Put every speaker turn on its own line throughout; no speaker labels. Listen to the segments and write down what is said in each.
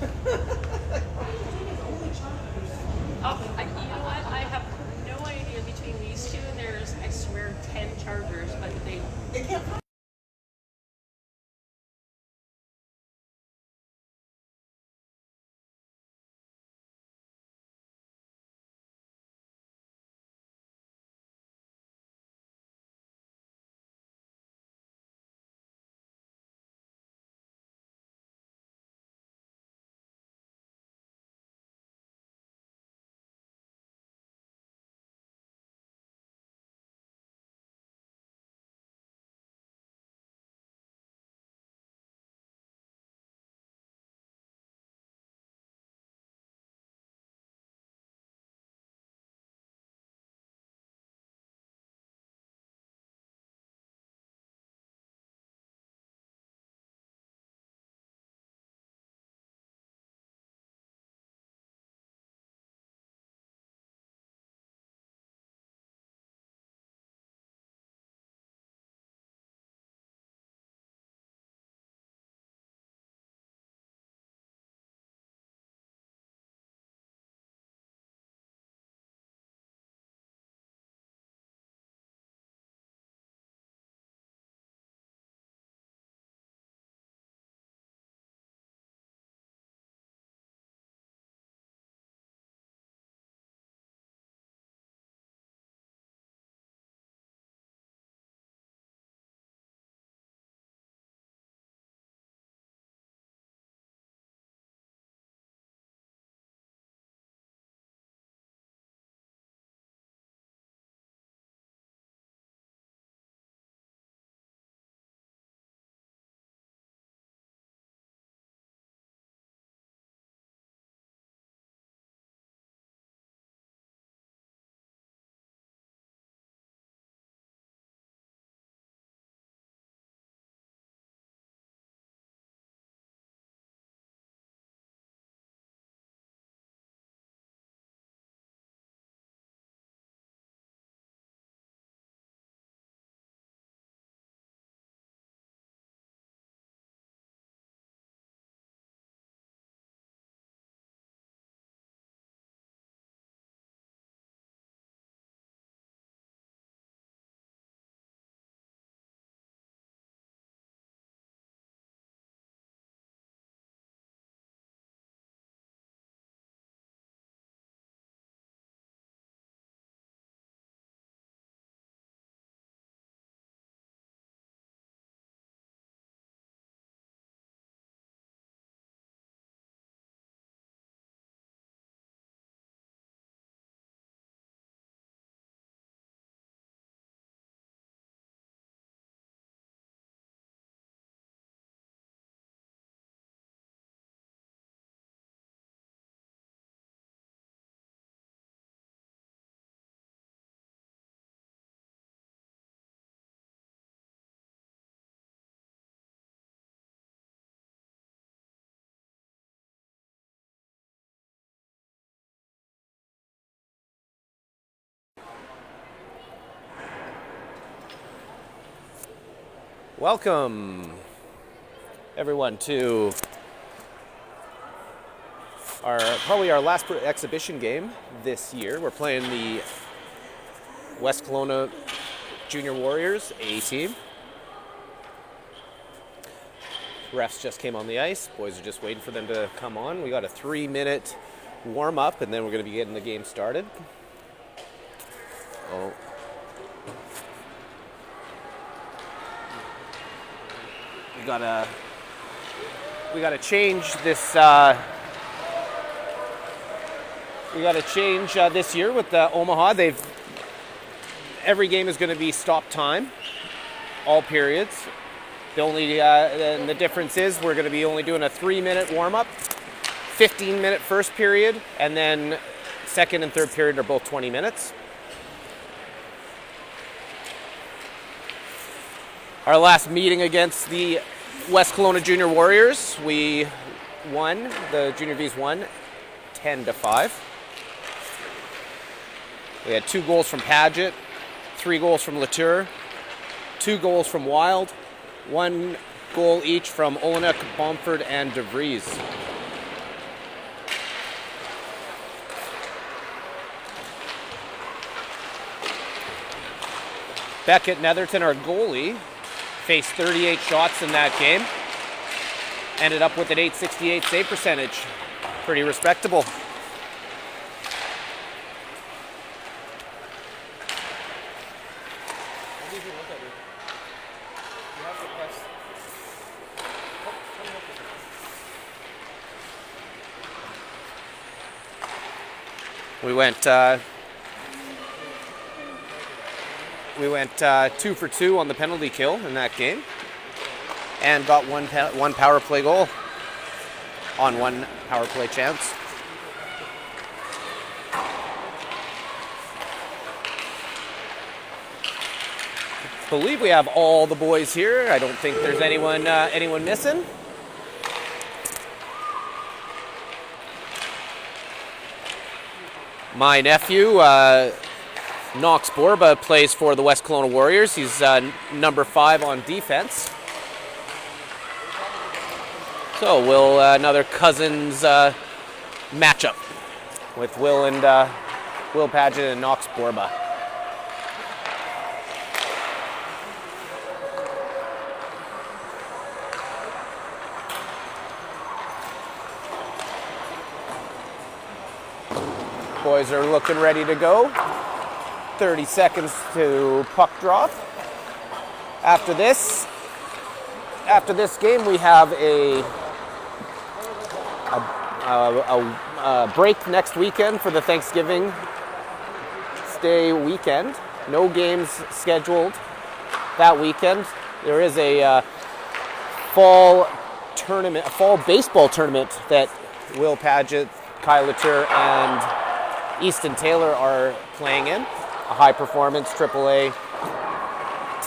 You know what? I have no idea between these two. There's, I swear, 10 chargers, but they.
Welcome, everyone, to probably our last exhibition game this year. We're playing the West Kelowna Junior Warriors A team. Refs just came on the ice. Boys are just waiting for them to come on. We got a 3-minute warm-up, and then we're going to be getting the game started. Oh. We gotta change this. We gotta change this year with Omaha. Every game is going to be stop time, all periods. And the difference is we're going to be only doing a 3-minute warm up, 15-minute first period, and then second and third period are both 20 minutes. Our last meeting against the West Kelowna Junior Warriors, we won. The Junior Vs won 10-5. We had 2 goals from Paget, 3 goals from Latour, 2 goals from Wild, 1 goal each from Olenek, Bomford, and DeVries. Beckett Netherton, our goalie, faced 38 shots in that game. Ended up with an .868 save percentage. Pretty respectable. We went 2 for 2 on the penalty kill in that game, and got one power play goal on one power play chance. I believe we have all the boys here. I don't think there's anyone missing. My nephew, Knox Borba, plays for the West Kelowna Warriors. He's number 5 on defense. So another cousins matchup with Will Paget and Knox Borba. Boys are looking ready to go. 30 seconds to puck drop. After this game, we have a break next weekend for the Thanksgiving Day weekend. No games scheduled that weekend. There is a fall baseball tournament that Will Paget, Kyle Latour, and Easton Taylor are playing in. A high-performance AAA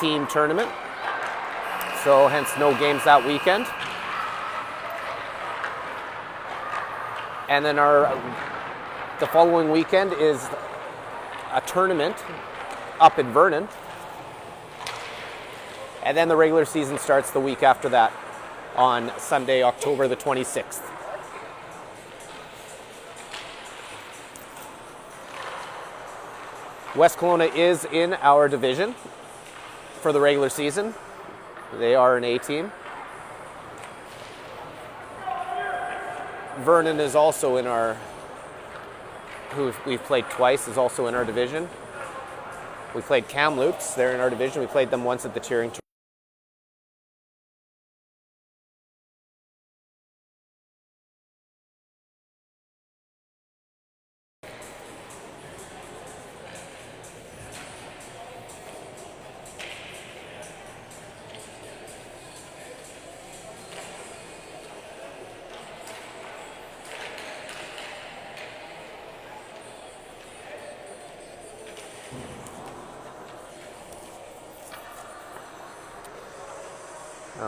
team tournament. So hence no games that weekend. And then the following weekend is a tournament up in Vernon. And then the regular season starts the week after that on Sunday, October the 26th. West Kelowna is in our division for the regular season. They are an A team. Vernon is also in who we've played twice, is also in our division. We played Kamloops, they're in our division. We played them once at the Tearing Tour.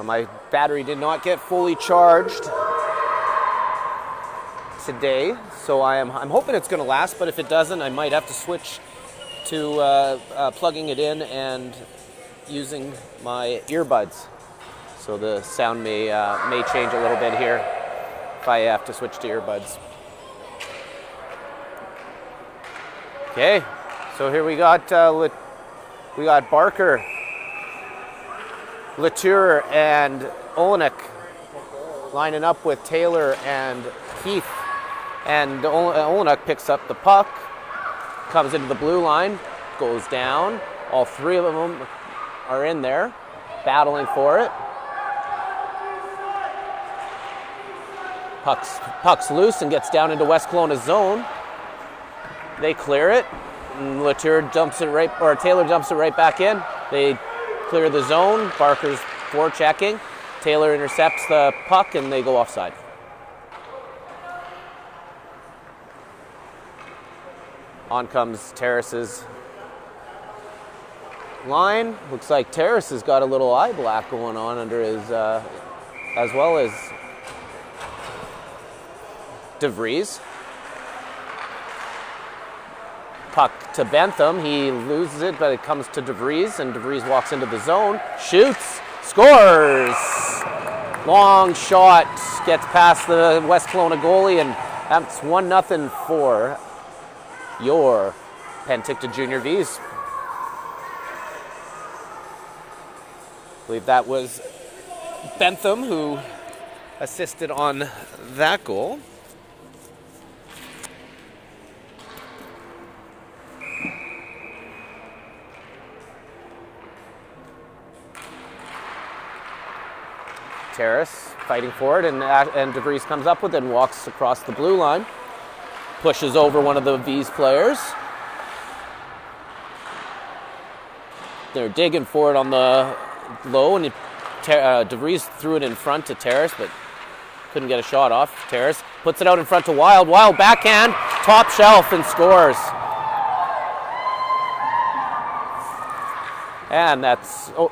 My battery did not get fully charged today, so I'm hoping it's going to last, but if it doesn't, I might have to switch to plugging it in and using my earbuds. So the sound may change a little bit here if I have to switch to earbuds. Okay, so here we got Barker, Latour, and Olenek lining up with Taylor and Keith. And Olenek picks up the puck, comes into the blue line, goes down. All three of them are in there, battling for it. Puck's loose and gets down into West Kelowna's zone. They clear it, and Taylor dumps it right back in. They clear the zone. Barker's forechecking. Taylor intercepts the puck, and they go offside. On comes Terrace's line. Looks like Terrace has got a little eye black going on under his, as well as DeVries. Puck to Bentham. He loses it, but it comes to DeVries, and DeVries walks into the zone, shoots, scores! Long shot, gets past the West Kelowna goalie, and that's 1-0 for your Penticton Junior Vs. I believe that was Bentham who assisted on that goal. Terrace fighting for it, and DeVries comes up with it and walks across the blue line. Pushes over one of the V's players. They're digging for it on the low, and DeVries threw it in front to Terrace, but couldn't get a shot off. Terrace puts it out in front to Wild. Wild backhand, top shelf, and scores. And that's... Oh.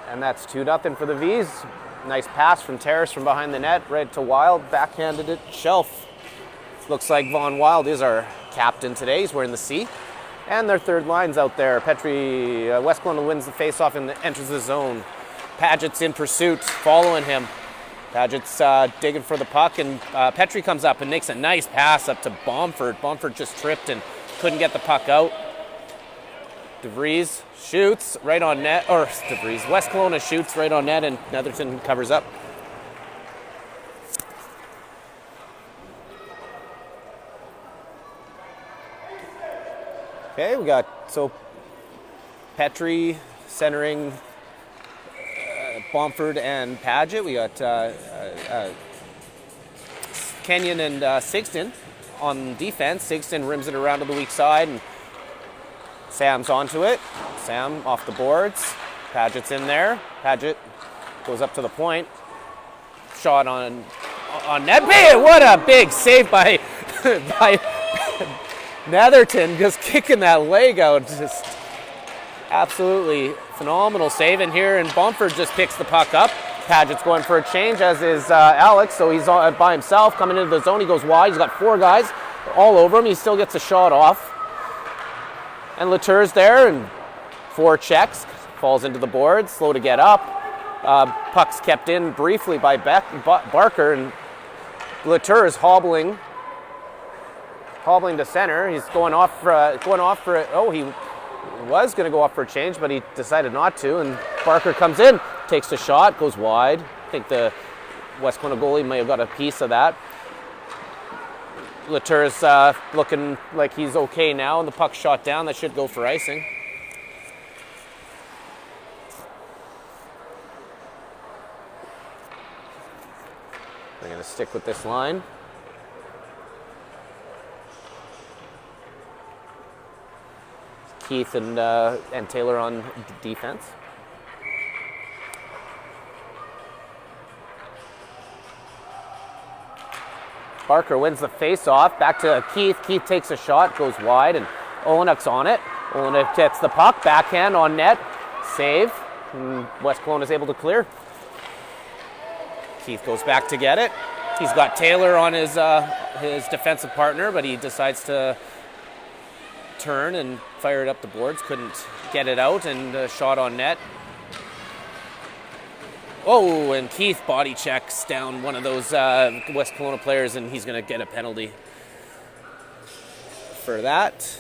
And that's 2-0 for the V's. Nice pass from Terrace from behind the net, right to Wild, backhanded it, shelf. Looks like Vaughn Wild is our captain today. He's wearing the C. And their third line's out there. Petrie, West Kelowna wins the face-off and enters the zone. Paget's in pursuit, following him. Paget's digging for the puck, and Petrie comes up and makes a nice pass up to Bomford. Bomford just tripped and couldn't get the puck out. DeVries shoots right on net, or DeVries, West Kelowna shoots right on net, and Netherton covers up. Okay, we got, so Petrie centering Bomford and Paget. We got Kenyon and Sigston on defense. Sigston rims it around to the weak side, and Sam's onto it. Sam off the boards. Paget's in there. Paget goes up to the point. Shot on net. What a big save by by Netherton, just kicking that leg out. Just absolutely phenomenal save. And here, and Bomford just picks the puck up. Paget's going for a change, as is Alex, so he's by himself coming into the zone. He goes wide. He's got 4 guys all over him. He still gets a shot off. And Latour's there, and 4 checks, falls into the board, slow to get up. Puck's kept in briefly by Barker, and Latour is hobbling to center. He's going off for it. Oh, he was going to go off for a change, but he decided not to, and Barker comes in, takes a shot, goes wide. I think the West Kelowna goalie may have got a piece of that. Latour's looking like he's okay now, and the puck shot down. That should go for icing. They're going to stick with this line. Keith and Taylor on defense. Barker wins the face-off. Back to Keith. Keith takes a shot, goes wide, and Olenuk's on it. Olenek gets the puck, backhand on net, save. And West Kelowna is able to clear. Keith goes back to get it. He's got Taylor on his defensive partner, but he decides to turn and fire it up the boards. Couldn't get it out, and shot on net. Oh, and Keith body checks down one of those West Kelowna players, and he's going to get a penalty for that.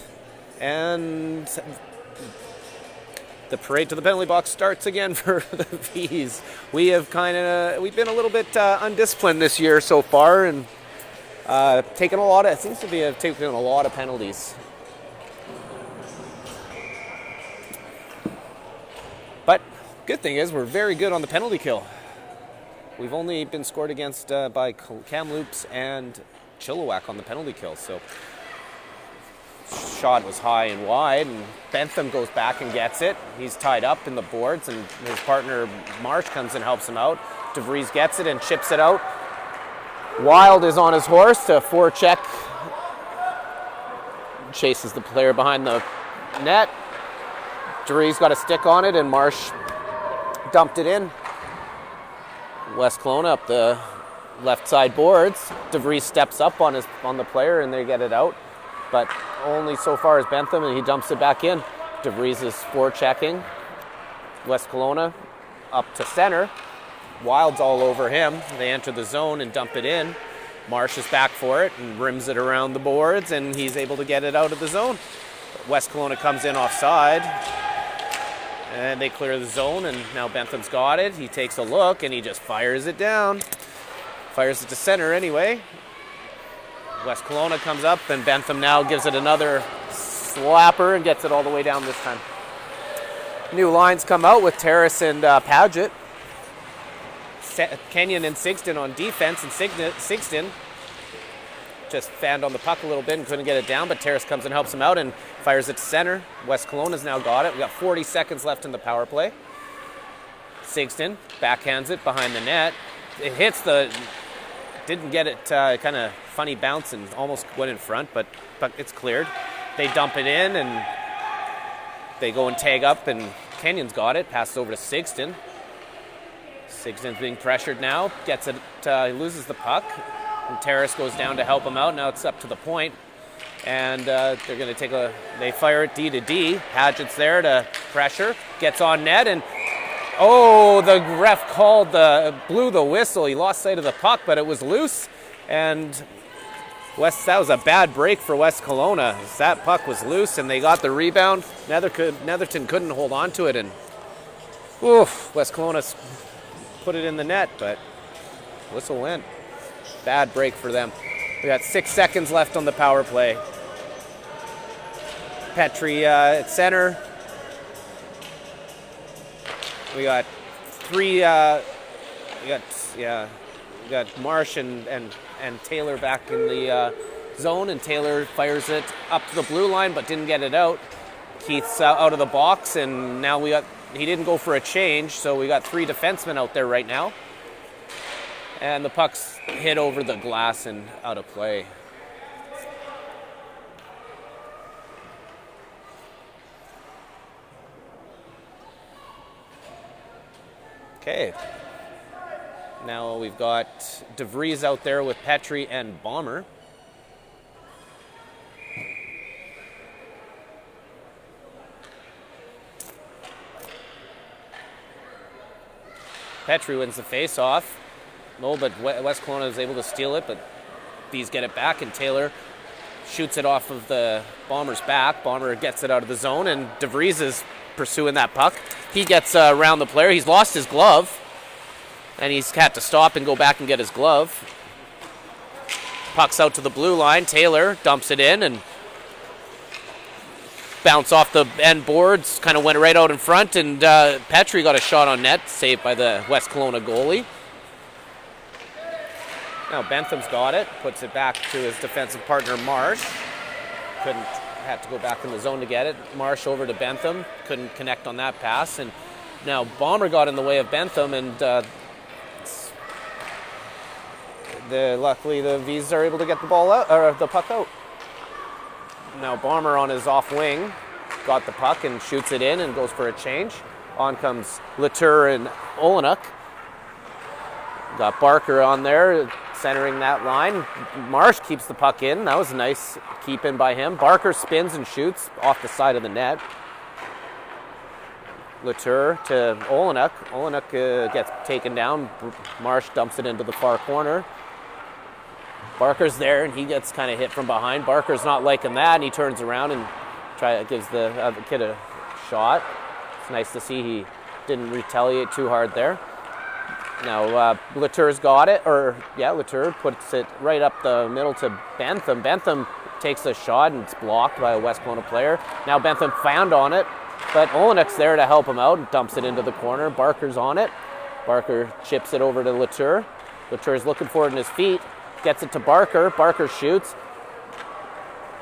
And the parade to the penalty box starts again for the V's. We've been a little bit undisciplined this year so far, and taken a lot of penalties. But good thing is we're very good on the penalty kill. We've only been scored against by Kamloops and Chilliwack on the penalty kill. So shot was high and wide, and Bentham goes back and gets it. He's tied up in the boards, and his partner Marsh comes and helps him out. DeVries gets it and chips it out. Wild is on his horse to forecheck. Chases the player behind the net. DeVries got a stick on it, and Marsh dumped it in. West Kelowna up the left side boards. DeVries steps up on the player, and they get it out. But only so far as Bentham, and he dumps it back in. DeVries is forechecking. West Kelowna up to center. Wild's all over him. They enter the zone and dump it in. Marsh is back for it and rims it around the boards, and he's able to get it out of the zone. West Kelowna comes in offside. And they clear the zone, and now Bentham's got it. He takes a look, and he just fires it down. Fires it to center anyway. West Kelowna comes up, and Bentham now gives it another slapper and gets it all the way down this time. New lines come out with Terrace and Paget. Kenyon and Sigston on defense, and Sigston just fanned on the puck a little bit and couldn't get it down, but Terrace comes and helps him out and fires it to center. West Kelowna's now got it. We got 40 seconds left in the power play. Sigston backhands it behind the net. It hits didn't get it, kind of funny bounce and almost went in front, but it's cleared. They dump it in and they go and tag up, and Kenyon's got it. Passes over to Sigston. Sigston's being pressured now. Gets it, he loses the puck. And Terrace goes down to help him out. Now it's up to the point. And they're going to they fire it D to D. Paget's there to pressure. Gets on net, and the ref blew the whistle. He lost sight of the puck, but it was loose. And that was a bad break for West Kelowna. That puck was loose, and they got the rebound. Netherton couldn't hold on to it, and West Kelowna put it in the net, but whistle went. Bad break for them. We got 6 seconds left on the power play. Petrie at center. We got we got Marsh and Taylor back in the zone, and Taylor fires it up to the blue line but didn't get it out. Keith's out of the box, and now he didn't go for a change, so we got 3 defensemen out there right now. And the puck's hit over the glass and out of play. Okay. Now we've got DeVries out there with Petrie and Bomber. Petrie wins the face-off. No, but West Kelowna is able to steal it, but these get it back, and Taylor shoots it off of the Bomber's back. Bomber gets it out of the zone, and DeVries is pursuing that puck. He gets around the player. He's lost his glove, and he's had to stop and go back and get his glove. Puck's out to the blue line. Taylor dumps it in, and bounce off the end boards, kind of went right out in front, and Petrie got a shot on net, saved by the West Kelowna goalie. Now Bentham's got it, puts it back to his defensive partner Marsh. Had to go back in the zone to get it. Marsh over to Bentham, couldn't connect on that pass, and now Bomber got in the way of Bentham, and luckily the V's are able to get the ball out, or the puck out. Now Bomber on his off wing got the puck and shoots it in and goes for a change. On comes Latour and Olenek. Got Barker on there, centering that line. Marsh keeps the puck in. That was a nice keep in by him. Barker spins and shoots off the side of the net. Latour to Olenek. Olenek gets taken down. Marsh dumps it into the far corner. Barker's there, and he gets kind of hit from behind. Barker's not liking that, and he turns around and gives the other kid a shot. It's nice to see he didn't retaliate too hard there. Now Latour's got it, Latour puts it right up the middle to Bentham. Bentham takes a shot, and it's blocked by a West Kelowna player. Now Bentham found on it, but Olenek's there to help him out and dumps it into the corner. Barker's on it. Barker chips it over to Latour. Latour's looking for it in his feet. Gets it to Barker. Barker shoots.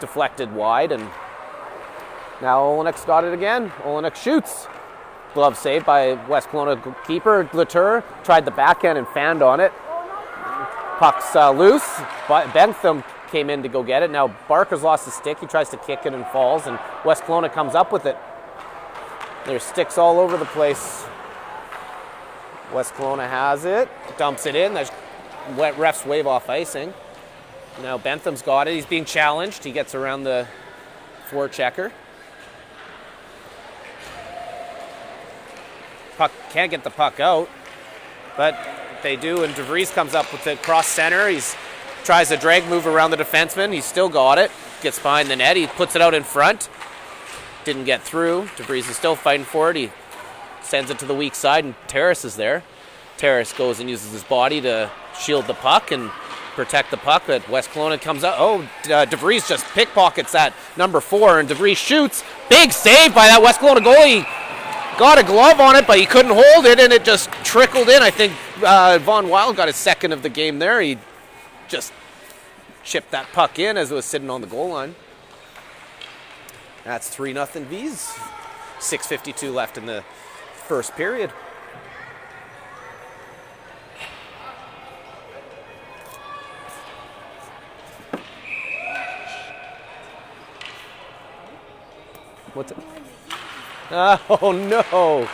Deflected wide, and now Olenek's got it again. Olenek shoots. Glove saved by West Kelowna keeper. Latour tried the backhand and fanned on it. Puck's loose. Bentham came in to go get it. Now Barker's lost the stick. He tries to kick it and falls, and West Kelowna comes up with it. There's sticks all over the place. West Kelowna has it. Dumps it in. There's refs wave off icing. Now Bentham's got it. He's being challenged. He gets around the forechecker. Puck can't get the puck out, but they do, and DeVries comes up with it cross center. He tries a drag move around the defenseman. He's still got it. Gets behind the net. He puts it out in front. didn't get through. DeVries is still fighting for it. He sends it to the weak side, and Terrace is there. Terrace goes and uses his body to shield the puck and protect the puck, but West Kelowna comes out. DeVries just pickpockets that number 4, and DeVries shoots. Big save by that West Kelowna goalie. Got a glove on it, but he couldn't hold it, and it just trickled in. I think Von Wild got his second of the game there. He just chipped that puck in as it was sitting on the goal line. That's 3-0 V's. 6:52 left in the first period. What's it? Oh no!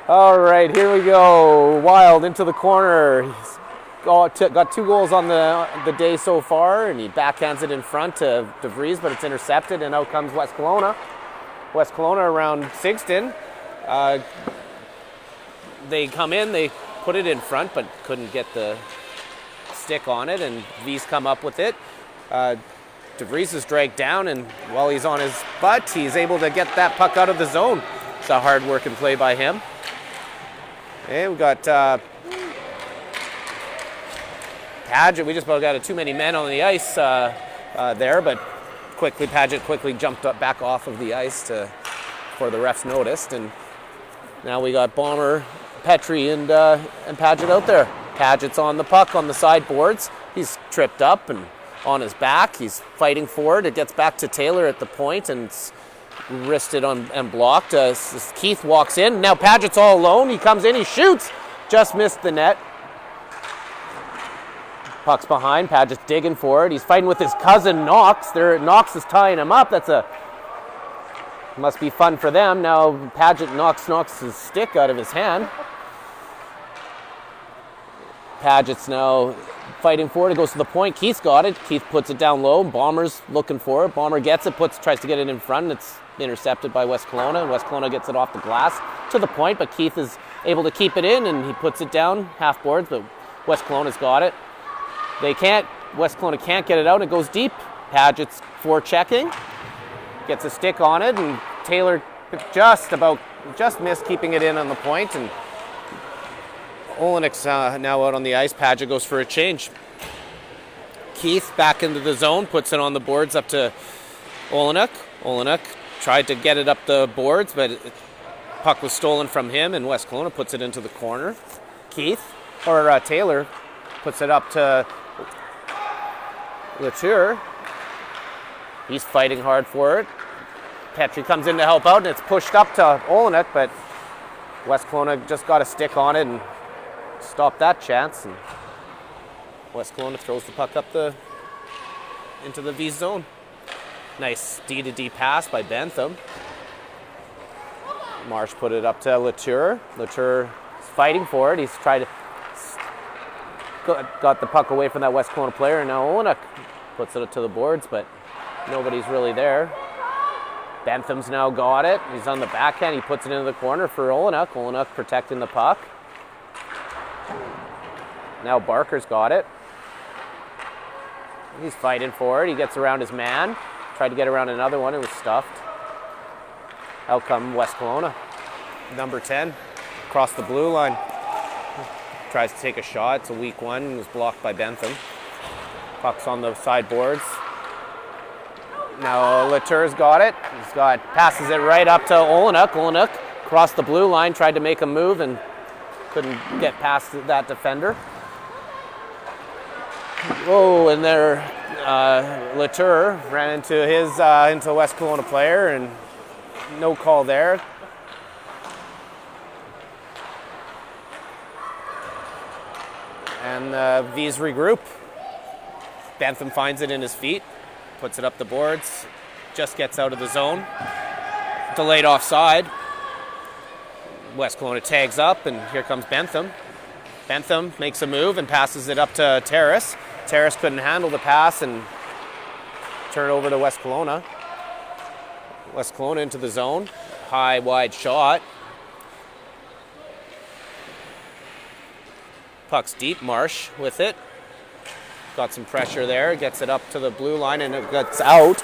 All right, here we go. Wild into the corner. He's got 2 goals on the day so far, and he backhands it in front to DeVries, but it's intercepted, and out comes West Kelowna. West Kelowna around Sigston. They come in, they put it in front, but couldn't get the stick on it, and V's come up with it. DeVries is dragged down, and while he's on his butt, he's able to get that puck out of the zone. It's a hard working play by him. And we got Paget. We just about got too many men on the ice there, but Paget quickly jumped up back off of the ice before the refs noticed, and now we got Bomber, Petrie, and Paget out there. Paget's on the puck on the sideboards. He's tripped up and on his back. He's fighting for it. It gets back to Taylor at the point, and it's wristed and blocked. Keith walks in. Now Paget's all alone. He comes in. He shoots. Just missed the net. Puck's behind. Paget's digging for it. He's fighting with his cousin Knox. Knox is tying him up. Must be fun for them. Now Paget knocks his stick out of his hand. Paget's now fighting for it. It goes to the point. Keith's got it. Keith puts it down low. Bomber's looking for it. Bomber gets it, tries to get it in front, and it's intercepted by West Kelowna. And West Kelowna gets it off the glass to the point, but Keith is able to keep it in, and he puts it down half boards, but West Kelowna's got it. West Kelowna can't get it out. It goes deep. Paget's forechecking. Gets a stick on it, and Taylor just missed keeping it in on the point, and Olenik's now out on the ice. Paget goes for a change. Keith back into the zone, puts it on the boards up to Olenik. Olenik tried to get it up the boards, but puck was stolen from him, and West Kelowna puts it into the corner. Taylor puts it up to Latour. He's fighting hard for it. Petrie comes in to help out, and it's pushed up to Olenik, but West Kelowna just got a stick on it and stopped that chance, and West Kelowna throws the puck up into the V zone. Nice D-to-D pass by Bentham. Marsh put it up to Latour. Latour is fighting for it. He's tried to got the puck away from that West Kelowna player, and now Olenik puts it to the boards, but nobody's really there. Bentham's now got it. He's on the backhand. He puts it into the corner for Olenik. Olenik protecting the puck. Now Barker's got it. He's fighting for it. He gets around his man. Tried to get around another one. It was stuffed. Out come West Kelowna. Number 10. Across the blue line. Tries to take a shot. It's a weak one. It was blocked by Bentham. Puck's on the sideboards. Now Latour's got it. Passes it right up to Olenik. Olenik across the blue line. Tried to make a move and couldn't get past that defender. Whoa, and there Latour ran into into West Kelowna player, and no call there. And V's regroup. Bentham finds it in his feet, puts it up the boards, just gets out of the zone. Delayed offside. West Kelowna tags up, and here comes Bentham. Bentham makes a move and passes it up to Terrace. Terrace couldn't handle the pass and turn over to West Kelowna. West Kelowna into the zone. High, wide shot. Puck's deep. Marsh with it. got some pressure there, gets it up to the blue line, and it gets out.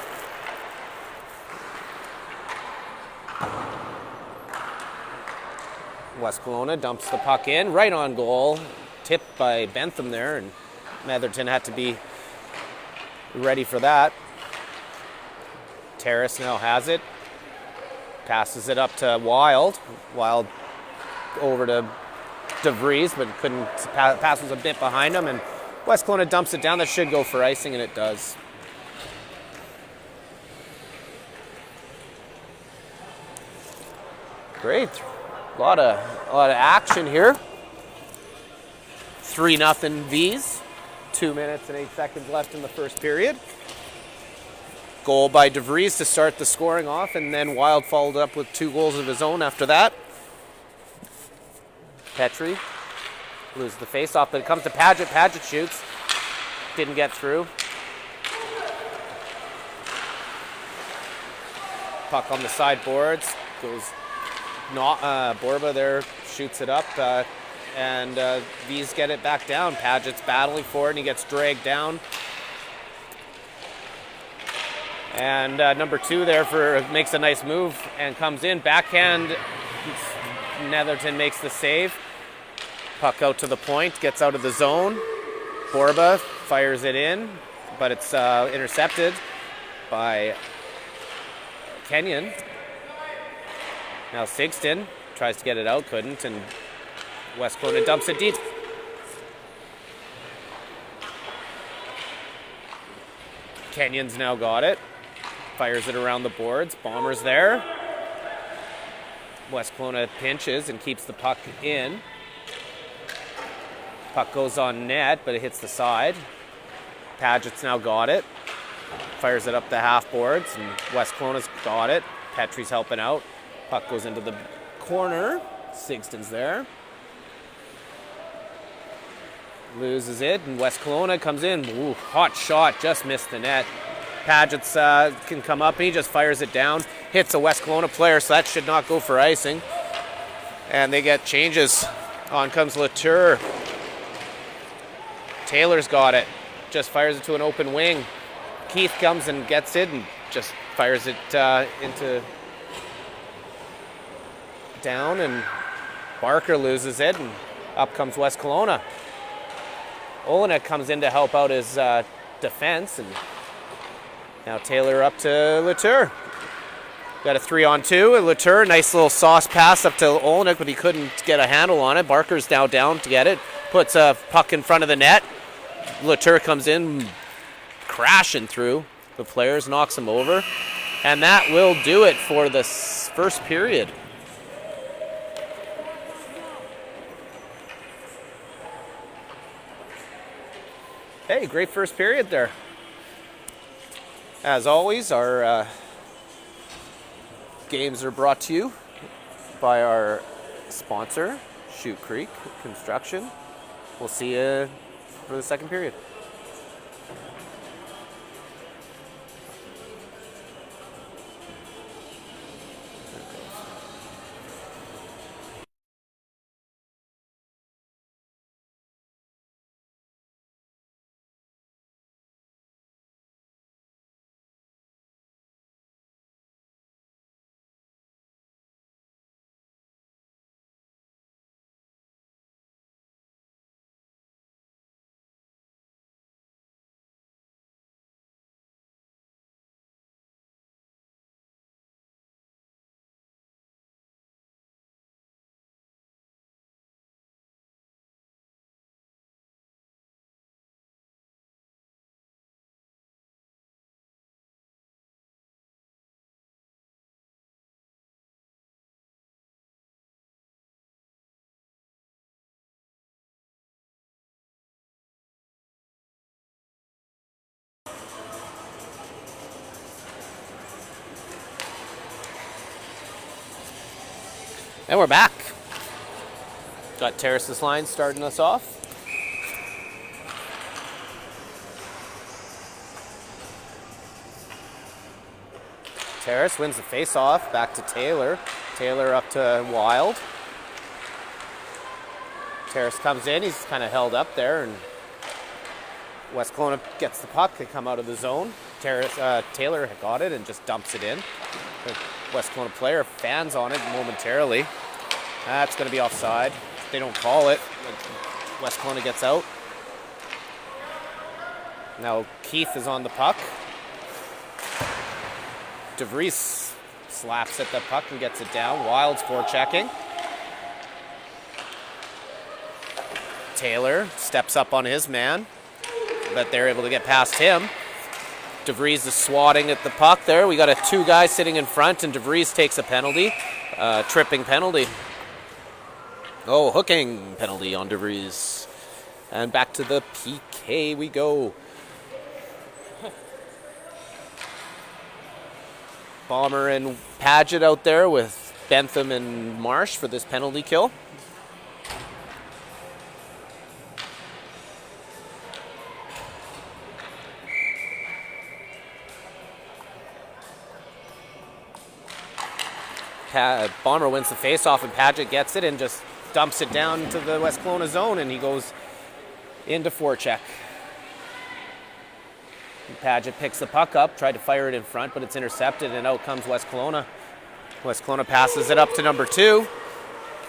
West Kelowna dumps the puck in, right on goal. Tipped by Bentham there, and Netherton had to be ready for that. Terrace now has it. Passes it up to Wild. Wild over to DeVries, but couldn't. Pass was a bit behind him, and West Kelowna dumps it down. That should go for icing, and it does. Great. A lot of action here. 3-0 V's. 2 minutes and 8 seconds left in the first period. Goal by DeVries to start the scoring off, and then Wild followed up with 2 goals of his own after that. Petrie loses the face-off, but it comes to Paget. Paget shoots. Didn't get through. Puck on the sideboards. Goes not Borba there, shoots it up, and these get it back down. Paget's battling for it, and he gets dragged down. And number 2 there makes a nice move and comes in. Backhand, Netherton makes the save. Puck out to the point, gets out of the zone. Borba fires it in, but it's intercepted by Kenyon. Now Sigston tries to get it out, couldn't, and West Kelowna dumps it deep. Kenyon's now got it. Fires it around the boards. Bombers there. West Kelowna pinches and keeps the puck in. Puck goes on net, but it hits the side. Paget's now got it. Fires it up the half boards, and West Kelowna's got it. Petrie's helping out. Puck goes into the corner. Sigston's there. Loses it, and West Kelowna comes in. Ooh, hot shot, just missed the net. Paget's can come up, and he just fires it down. Hits a West Kelowna player, so that should not go for icing. And they get changes. On comes Latour. Taylor's got it. Just fires it to an open wing. Keith comes and gets it and just fires it into down, and Barker loses it, and up comes West Kelowna. Olenek comes in to help out his defense, and now Taylor up to Latour. Got a 3-on-2, and Latour, nice little sauce pass up to Olenek, but he couldn't get a handle on it. Barker's now down to get it, puts a puck in front of the net. Latour comes in, crashing through the players, knocks him over, and that will do it for the first period. Hey, great first period there. As always, our games are brought to you by our sponsor, Chute Creek Construction. We'll see you for the second period. And we're back. Got Terrace's line starting us off. Terrace wins the face-off, back to Taylor. Taylor up to Wild. Terrace comes in, he's kind of held up there, and West Kelowna gets the puck. They come out of the zone. Taylor got it and just dumps it in. The West Kelowna player fans on it momentarily. That's going to be offside. They don't call it. West Kelowna gets out. Now Keith is on the puck. DeVries slaps at the puck and gets it down. Wild's forechecking. Taylor steps up on his man, but they're able to get past him. DeVries is swatting at the puck there. We got a 2 guys sitting in front, and DeVries takes a penalty, tripping penalty. Oh, hooking penalty on DeVries. And back to the PK we go. Bomber and Paget out there with Bentham and Marsh for this penalty kill. Bomber wins the face-off and Paget gets it and just dumps it down to the West Kelowna zone, and he goes into forecheck. Paget picks the puck up, tried to fire it in front, but it's intercepted, and out comes West Kelowna. West Kelowna passes it up to number 2.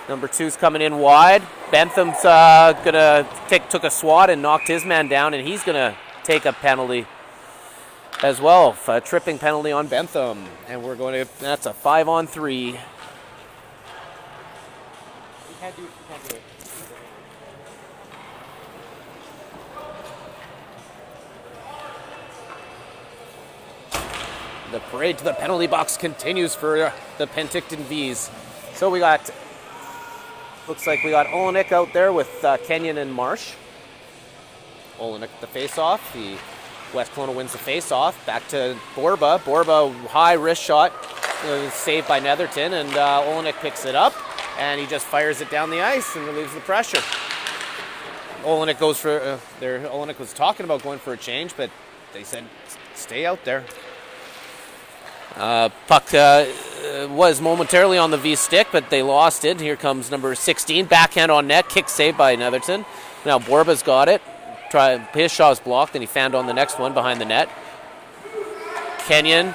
Number 2's coming in wide. Bentham's took a swat and knocked his man down, and he's gonna take a penalty as well. A tripping penalty on Bentham, and that's a 5-on-3.
You can't do it. You can't do it.
The parade to the penalty box continues for the Penticton V's. So looks like we got Olenek out there with Kenyon and Marsh. Olenek the face-off. The West Kelowna wins the face-off. Back to Borba. Borba, high wrist shot, saved by Netherton, and Olenek picks it up, and he just fires it down the ice and relieves the pressure. Olenek goes for, Olenek was talking about going for a change, but they said, stay out there. Puck was momentarily on the V stick, but they lost it. Here comes number 16, backhand on net, kick saved by Netherton. Now Borba's got it. His shot's blocked, and he fanned on the next one behind the net. Kenyon,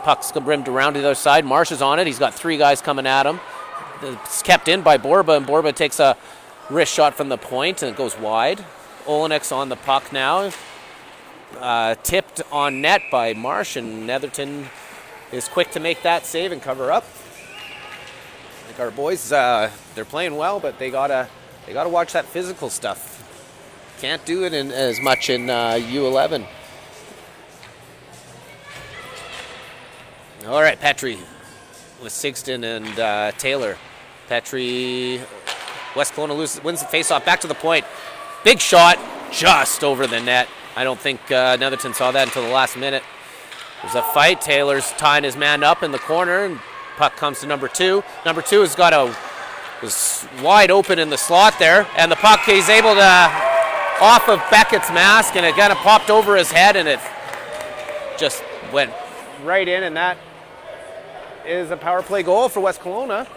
puck's rimmed around to the other side. Marsh is on it. He's got 3 guys coming at him. It's kept in by Borba, and Borba takes a wrist shot from the point, and it goes wide. Olenek's on the puck now. Tipped on net by Marsh, and Netherton is quick to make that save and cover up. I think our boys, they're playing well, but they gotta watch that physical stuff. Can't do it as much in U11. All right, Petrie with Sigston and Taylor. Petrie, West Kelowna wins the faceoff, back to the point. Big shot, just over the net. I don't think Netherton saw that until the last minute. There's a fight. Taylor's tying his man up in the corner, and puck comes to number 2. Number 2 was wide open in the slot there, and the puck, he's able to, off of Beckett's mask, and it kind of popped over his head, and it just went right in, and that is a power play goal for West Kelowna.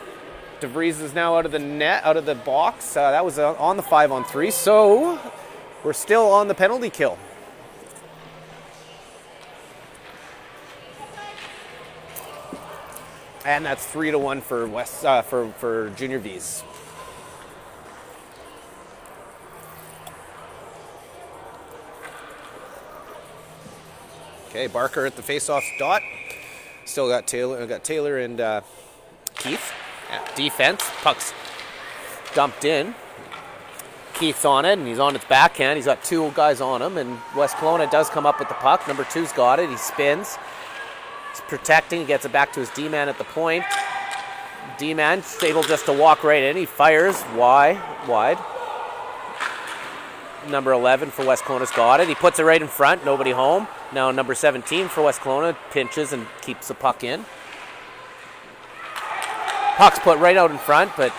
DeVries is now out of the net, out of the box. That was on the 5-on-3, so we're still on the penalty kill. And that's 3-1 for for Junior V's. Okay, Barker at the face-off dot. Still got Taylor and Keith at defense. Puck's dumped in. Keith's on it, and he's on its backhand. He's got 2 guys on him, and West Kelowna does come up with the puck. Number 2's got it. He spins. He's protecting. He gets it back to his D-man at the point. D-man's able just to walk right in. He fires wide. Number 11 for West Kelowna's got it. He puts it right in front. Nobody home. Now number 17 for West Kelowna pinches and keeps the puck in. Puck's put right out in front, but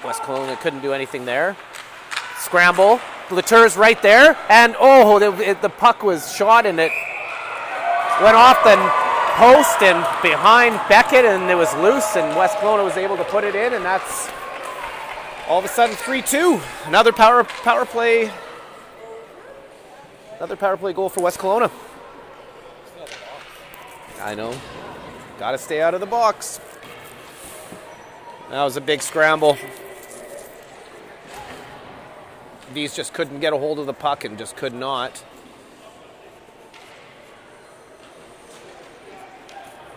West Kelowna couldn't do anything there. Scramble. Latour's right there, and the puck was shot, and it went off the post and behind Beckett, and it was loose, and West Kelowna was able to put it in, and that's All of a sudden, 3-2. Another power play. Another power play goal for West Kelowna. I know. Got to stay out of the box. That was a big scramble. These just couldn't get a hold of the puck and just could not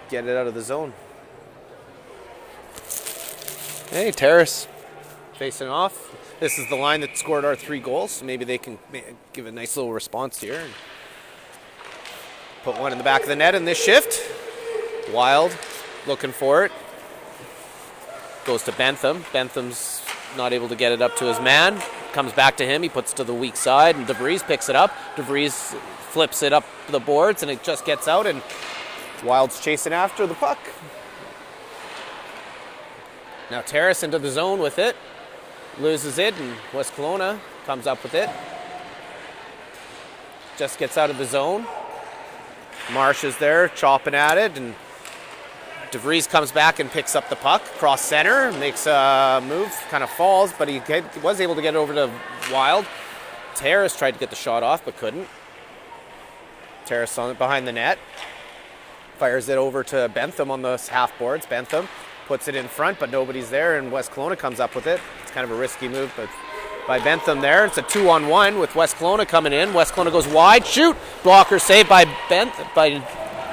get it out of the zone. Hey, Terrace facing off. This is the line that scored our 3 goals. So maybe they can give a nice little response here. And put one in the back of the net in this shift. Wild looking for it. Goes to Bentham. Bentham's not able to get it up to his man. Comes back to him. He puts it to the weak side, and DeVries picks it up. DeVries flips it up the boards, and it just gets out, and Wild's chasing after the puck. Now Terrace into the zone with it. Loses it, and West Kelowna comes up with it. Just gets out of the zone. Marsh is there chopping at it, and DeVries comes back and picks up the puck. Cross center, makes a move, kind of falls, but he was able to get it over to Wild. Terrace tried to get the shot off, but couldn't. Terrace on it behind the net. Fires it over to Bentham on the half boards. Bentham puts it in front, but nobody's there, and West Kelowna comes up with it. It's kind of a risky move, but by Bentham there. It's a 2-on-1 with West Kelowna coming in. West Kelowna goes wide, shoot! Blocker saved by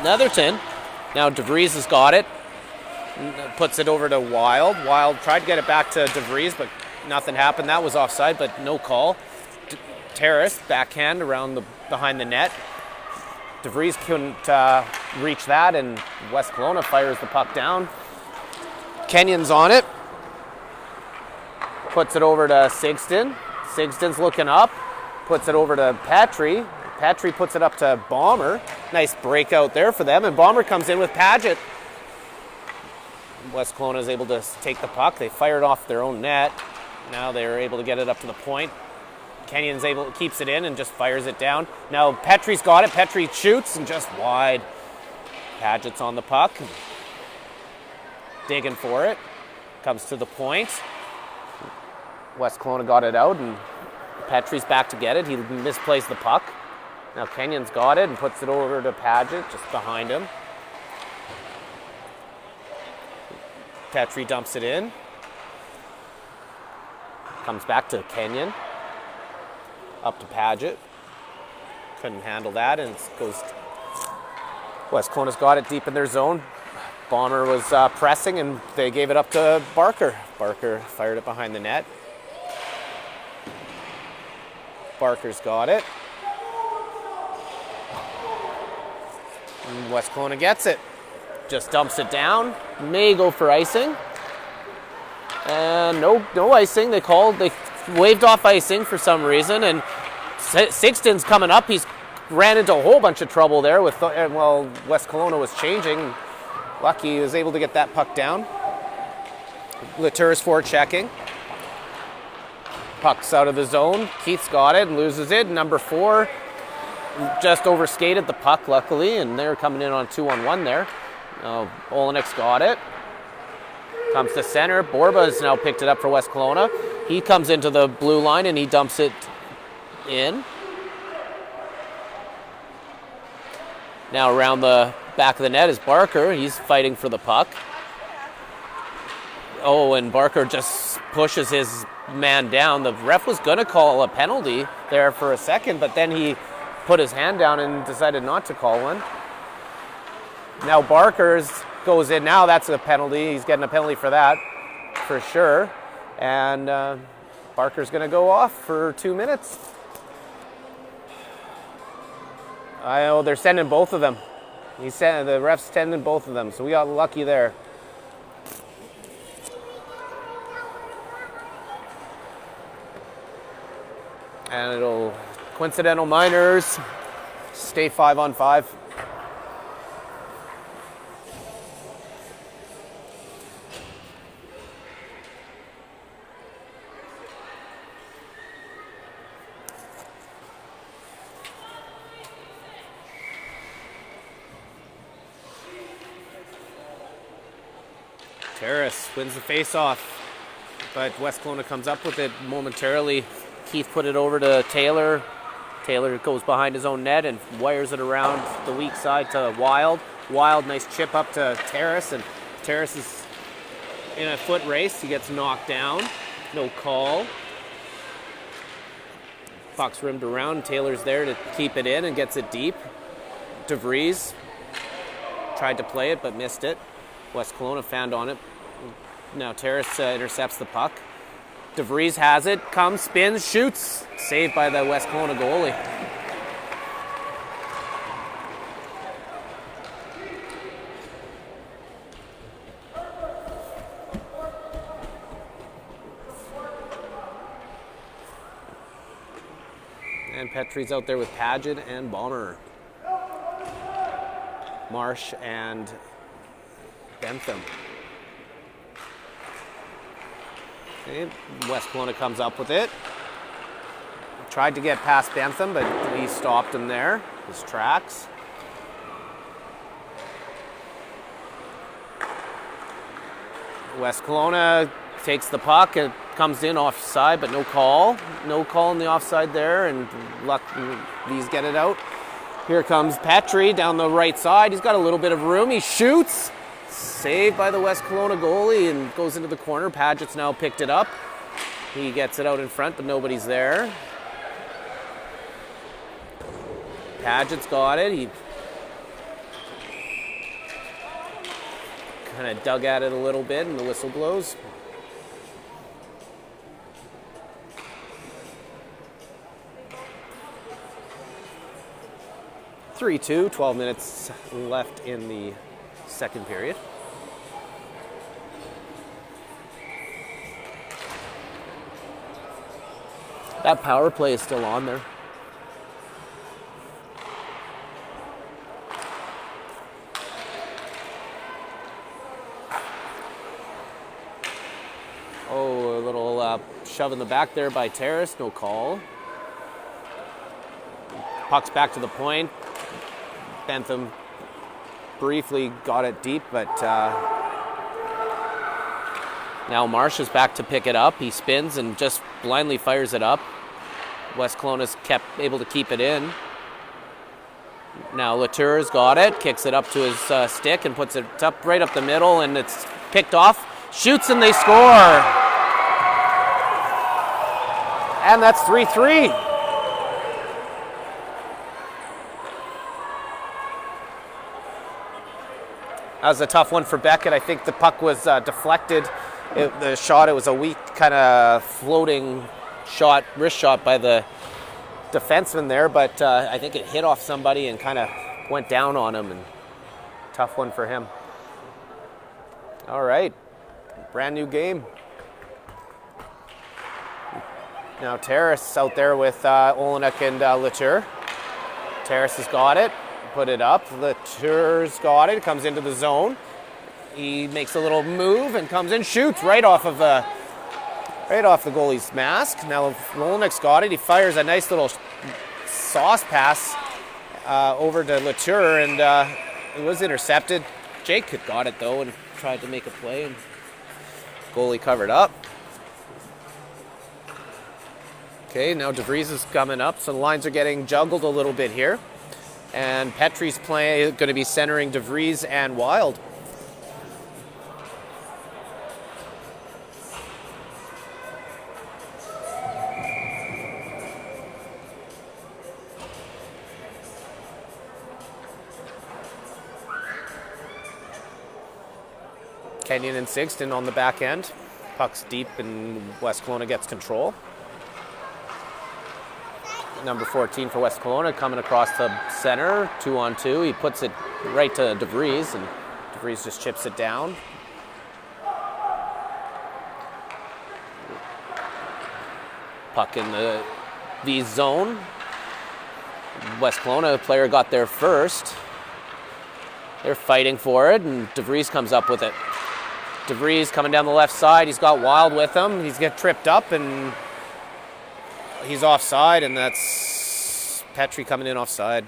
Netherton. Now DeVries has got it. Puts it over to Wild. Wild tried to get it back to DeVries, but nothing happened. That was offside, but no call. Terrace, backhand around behind the net. DeVries couldn't reach that, and West Kelowna fires the puck down. Kenyon's on it. Puts it over to Sigston. Sigston's looking up. Puts it over to Patry. Patry puts it up to Bomber. Nice breakout there for them, and Bomber comes in with Paget. West Kelowna is able to take the puck. They fired off their own net. Now they're able to get it up to the point. Kenyon's keeps it in and just fires it down. Now Petry's got it. Petry shoots and just wide. Paget's on the puck. Digging for it. Comes to the point. West Kelowna got it out, and Petry's back to get it. He misplaced the puck. Now Kenyon's got it and puts it over to Paget, just behind him. Petry dumps it in. Comes back to Kenyon. Up to Paget. Couldn't handle that, and it goes. West Kelowna's got it deep in their zone. Bomber was pressing, and they gave it up to Barker. Barker fired it behind the net. Barker's got it. And West Kelowna gets it. Just dumps it down. May go for icing. And no icing. They waved off icing for some reason. And Sigston's coming up. He's ran into a whole bunch of trouble there with West Kelowna was changing. Lucky he was able to get that puck down. Latour's forechecking. Puck's out of the zone. Keith's got it and loses it. Number 4 just overskated the puck, luckily, and they're coming in on 2-on-1 there. Olenik's got it. Comes to center. Borba's now picked it up for West Kelowna. He comes into the blue line and he dumps it in. Now around the back of the net is Barker. He's fighting for the puck. Oh, and Barker just pushes his man down. The ref was going to call a penalty there for a second, but then he put his hand down and decided not to call one. Now Barker's goes in. Now that's a penalty. He's getting a penalty for that, for sure. And Barker's going to go off for 2 minutes. They're sending both of them. The ref's sending both of them, so we got lucky there. And it'll coincidental minors stay 5-on-5. Terrace wins the face-off. but West Kelowna comes up with it momentarily. Keith put it over to Taylor. Taylor goes behind his own net and wires it around the weak side to Wild. Wild, nice chip up to Terrace, and Terrace is in a foot race. He gets knocked down. No call. Puck's rimmed around. Taylor's there to keep it in and gets it deep. DeVries tried to play it but missed it. West Kelowna found on it. Now Terrace intercepts the puck. DeVries has it, comes, spins, shoots. Saved by the West Kelowna goalie. And Petrie's out there with Paget and Bonner. Marsh and Bentham. Okay, West Kelowna comes up with it. Tried to get past Bentham, but he stopped him there. His tracks. West Kelowna takes the puck. It comes in offside, but no call. No call in the offside there, and luck these get it out. Here comes Petrie down the right side. He's got a little bit of room. He shoots. Saved by the West Kelowna goalie and goes into the corner. Paget's now picked it up. He gets it out in front, but nobody's there. Paget's got it. He kind of dug at it a little bit, and the whistle blows. (3-2), 12 minutes left in the second period. That power play is still on there. Oh, a little shove in the back there by Terrace, no call. Puck's back to the point. Bentham briefly got it deep, but now Marsh is back to pick it up. He spins and just blindly fires it up. West Kelowna's able to keep it in. Now Latour's got it, kicks it up to his stick and puts it up right up the middle, and it's picked off. Shoots and they score. And that's 3-3. That was a tough one for Beckett. I think the puck was deflected. The shot, it was a weak kind of floating shot, wrist shot by the defenseman there, but I think it hit off somebody and kind of went down on him, and tough one for him. All right, brand new game. Now Terrace out there with Olenek and Latour. Terrace has got it. Put it up. Latour's got it. Comes into the zone. He makes a little move and comes in, shoots right off the goalie's mask. Now Olnek's got it. He fires a nice little sauce pass over to Latour, and it was intercepted. Jake had got it though and tried to make a play, and goalie covered up. Okay, now DeVries is coming up, so the lines are getting juggled a little bit here. And Petrie's going to be centering DeVries and Wild. Kenyon and Sigston on the back end. Puck's deep and West Kelowna gets control. Number 14 for West Kelowna coming across the center, 2-on-2. He puts it right to DeVries, and DeVries just chips it down. Puck in the V zone. West Kelowna player got there first. They're fighting for it, and DeVries comes up with it. DeVries coming down the left side. He's got Wild with him. He's get tripped up, and he's offside, and that's Petrie coming in offside.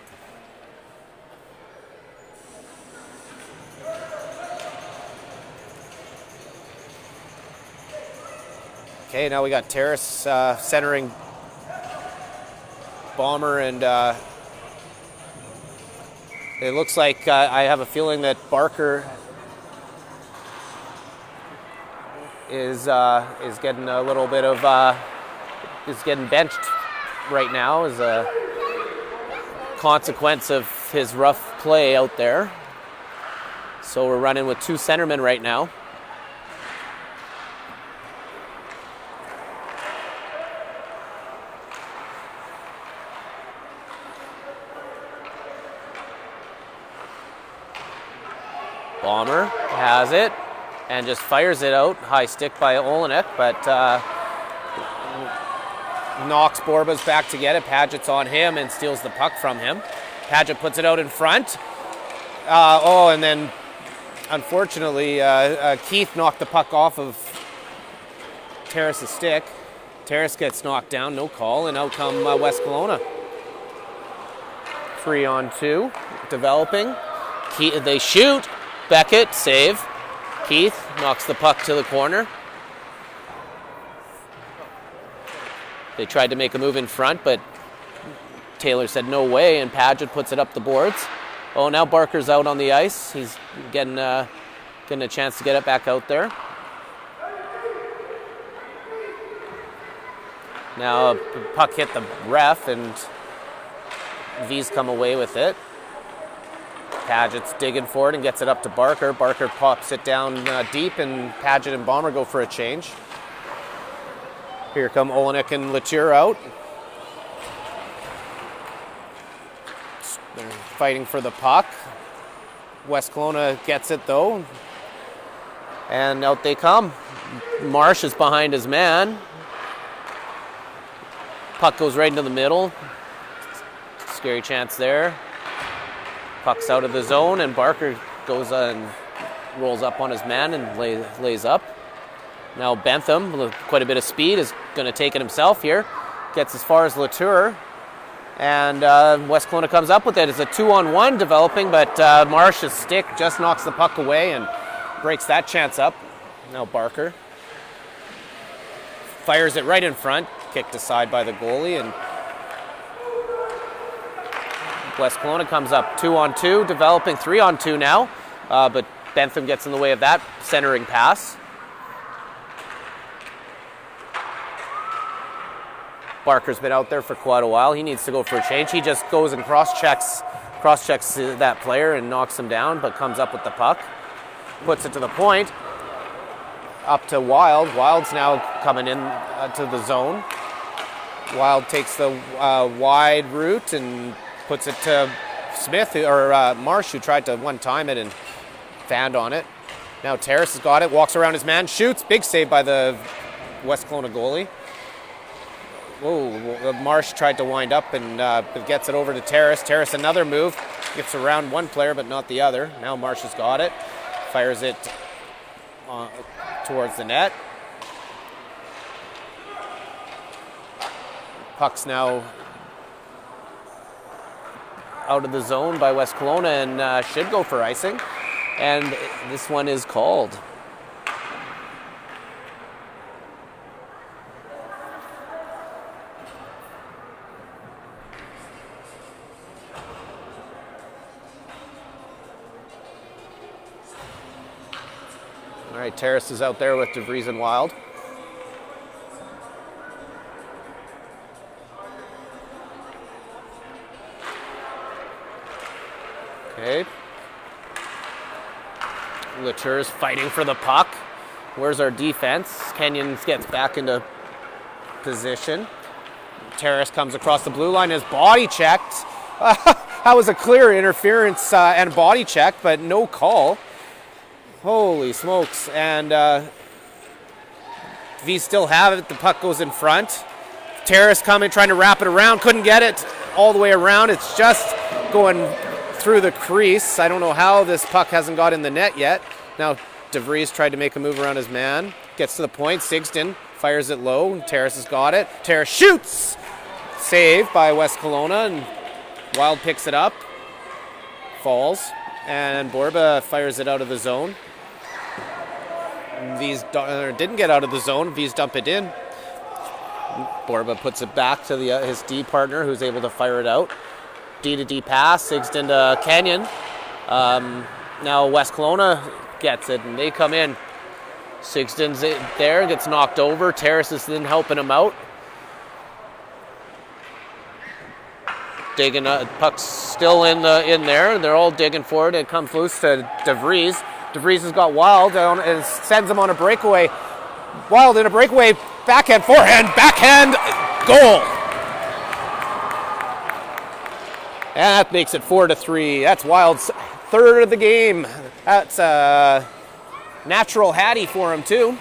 Okay, now we got Terrace centering Bomber, and it looks like I have a feeling that Barker is getting a little bit of is getting benched right now as a consequence of his rough play out there. So we're running with 2 centermen right now. Bomber has it and just fires it out. High stick by Olenek, but knocks Borba's back to get it. Paget's on him and steals the puck from him. Paget puts it out in front. And then unfortunately Keith knocked the puck off of Terrace's stick. Terrace gets knocked down, no call, and out come West Kelowna. 3-on-2, developing. They shoot. Beckett, save. Keith knocks the puck to the corner. They tried to make a move in front, but Taylor said no way, and Paget puts it up the boards. Oh, now Barker's out on the ice. He's getting a chance to get it back out there. Now the puck hit the ref, and V's come away with it. Paget's digging for it and gets it up to Barker. Barker pops it down deep, and Paget and Bomber go for a change. Here come Olenek and Latour out. They're fighting for the puck. West Kelowna gets it though, and out they come. Marsh is behind his man. Puck goes right into the middle. Scary chance there. Puck's out of the zone, and Barker goes and rolls up on his man and lays up. Now Bentham, with quite a bit of speed, is going to take it himself here. Gets as far as Latour, and West Kelowna comes up with it. It's a 2-on-1 developing, but Marsh's stick just knocks the puck away and breaks that chance up. Now Barker fires it right in front, kicked aside by the goalie, and West Kelowna comes up 2-on-2, developing 3-on-2 now, but Bentham gets in the way of that centering pass. Barker's been out there for quite a while. He needs to go for a change. He just goes and cross-checks that player and knocks him down, but comes up with the puck. Puts it to the point. Up to Wild. Wild's now coming in to the zone. Wild takes the wide route and puts it to Smith, or Marsh, who tried to one-time it and fanned on it. Now Terrace has got it, walks around his man, shoots. Big save by the West Kelowna goalie. Whoa, Marsh tried to wind up and gets it over to Terrace. Terrace, another move. Gets around one player but not the other. Now Marsh has got it. Fires it towards the net. Puck's now out of the zone by West Kelowna and should go for icing. And this one is called. All right, Terrace is out there with DeVries and Wild. Okay. Latour's fighting for the puck. Where's our defense? Kenyon gets back into position. Terrace comes across the blue line, is body checked. That was a clear interference and body check, but no call. Holy smokes. And V still have it. The puck goes in front. Terrace coming, trying to wrap it around. Couldn't get it all the way around. It's just going through the crease. I don't know how this puck hasn't got in the net yet. Now DeVries tried to make a move around his man. Gets to the point. Sigston fires it low. Terrace has got it. Terrace shoots. Saved by West Kelowna, and Wild picks it up. Falls. And Borba fires it out of the zone. V's didn't get out of the zone. V's dump it in. Borba puts it back to his D partner, who's able to fire it out. D to D pass, Sigston to Kenyon. Now West Kelowna gets it, and they come in. Sigston's there, gets knocked over. Terrace is then helping him out. Digging, puck's still in there. They're all digging for it. It comes loose to DeVries. DeVries has got Wild down and sends him on a breakaway. Wild in a breakaway, backhand, goal. And that makes it 4-3. That's Wild's third of the game. That's a natural Hattie for him too.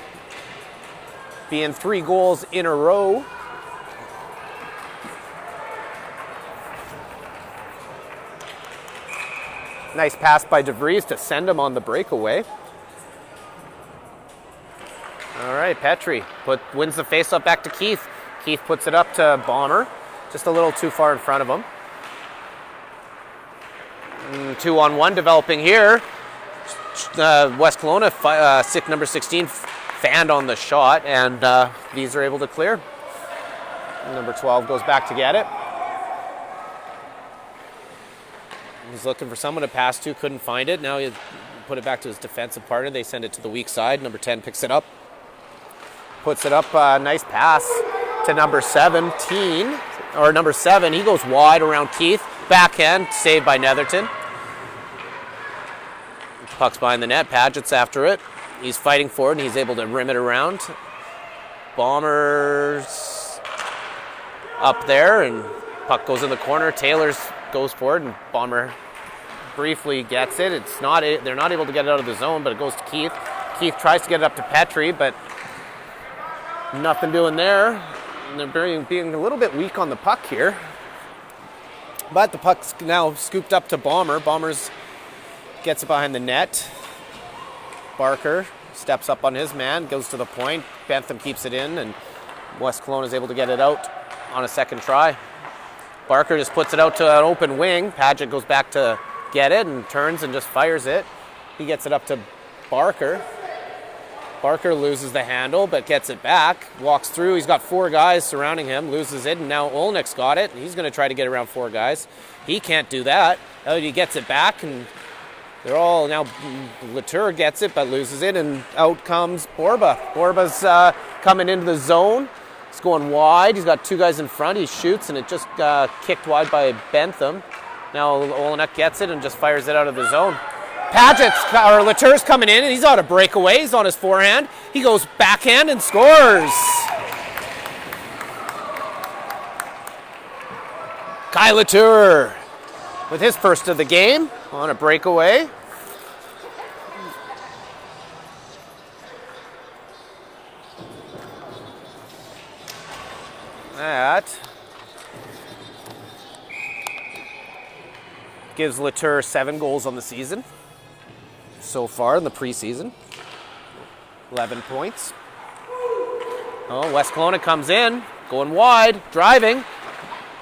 Being 3 goals in a row. Nice pass by DeVries to send him on the breakaway. All right, Petrie wins the faceoff back to Keith. Keith puts it up to Bomber, just a little too far in front of him. 2-on-1 developing here. West Kelowna, number 16, fanned on the shot, and these are able to clear. Number 12 goes back to get it. He's looking for someone to pass to, couldn't find it. Now he put it back to his defensive partner. They send it to the weak side. Number 10 picks it up. Puts it up, nice pass to number 17, or number 7. He goes wide around Keith. Backhand, saved by Netherton. Puck's behind the net. Padgett's after it. He's fighting for it, and he's able to rim it around. Bombers up there, and puck goes in the corner. Taylor's goes forward, and Bomber briefly gets it. They're not able to get it out of the zone, but it goes to Keith. Keith tries to get it up to Petrie, but nothing doing there. And they're being a little bit weak on the puck here. But the puck's now scooped up to Bomber. Bombers gets it behind the net. Barker steps up on his man, goes to the point. Bentham keeps it in, and West Kelowna is able to get it out on a second try. Barker just puts it out to an open wing. Padgett goes back to get it and turns and just fires it. He gets it up to Barker. Barker loses the handle but gets it back. Walks through. He's got 4 guys surrounding him. Loses it, and now Olnick's got it. He's going to try to get around 4 guys. He can't do that. He gets it back, and they're all now. Latour gets it but loses it, and out comes Borba. Borba's coming into the zone. He's going wide. He's got 2 guys in front. He shoots, and it just kicked wide by Bentham. Now Olenek gets it and just fires it out of the zone. Latour's coming in, and he's on a breakaway. He's on his forehand. He goes backhand and scores. Kyle Latour with his first of the game on a breakaway. That gives Latour 7 goals on the season so far in the preseason. 11 points. Oh, West Kelowna comes in, going wide, driving,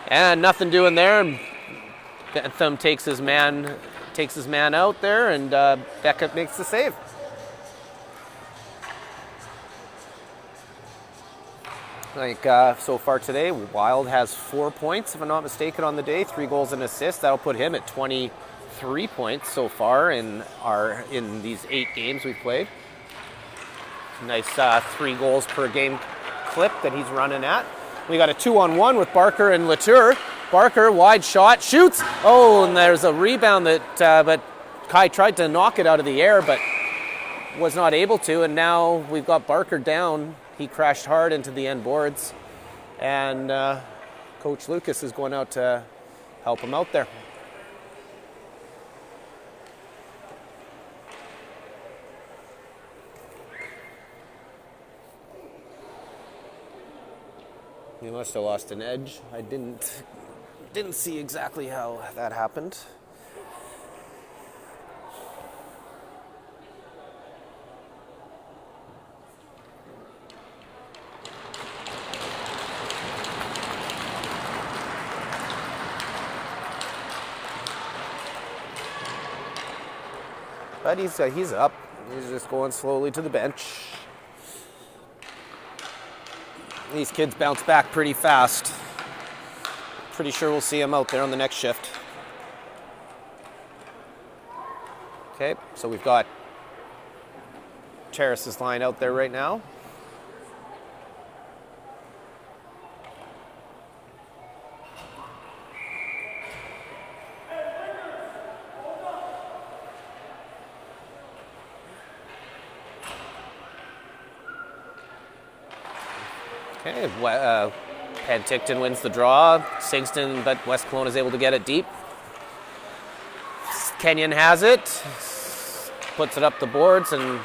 and nothing doing there. And Bentham takes his man out there, and Beckett makes the save. So far today, Wild has 4 points, if I'm not mistaken, on the day. 3 goals and assists. That'll put him at 23 points so far in these 8 games we've played. Nice 3 goals per game clip that he's running at. We got a 2-on-1 with Barker and Latour. Barker, wide shot, shoots. Oh, and there's a rebound but Kai tried to knock it out of the air, but was not able to. And now we've got Barker down. He crashed hard into the end boards, and Coach Lucas is going out to help him out there. He must have lost an edge. I didn't see exactly how that happened. But he's up. He's just going slowly to the bench. These kids bounce back pretty fast. Pretty sure we'll see him out there on the next shift. Okay, so we've got Terrace's line out there right now. Okay, Penticton wins the draw. Singston, but West Kelowna is able to get it deep. Kenyon has it, puts it up the boards, and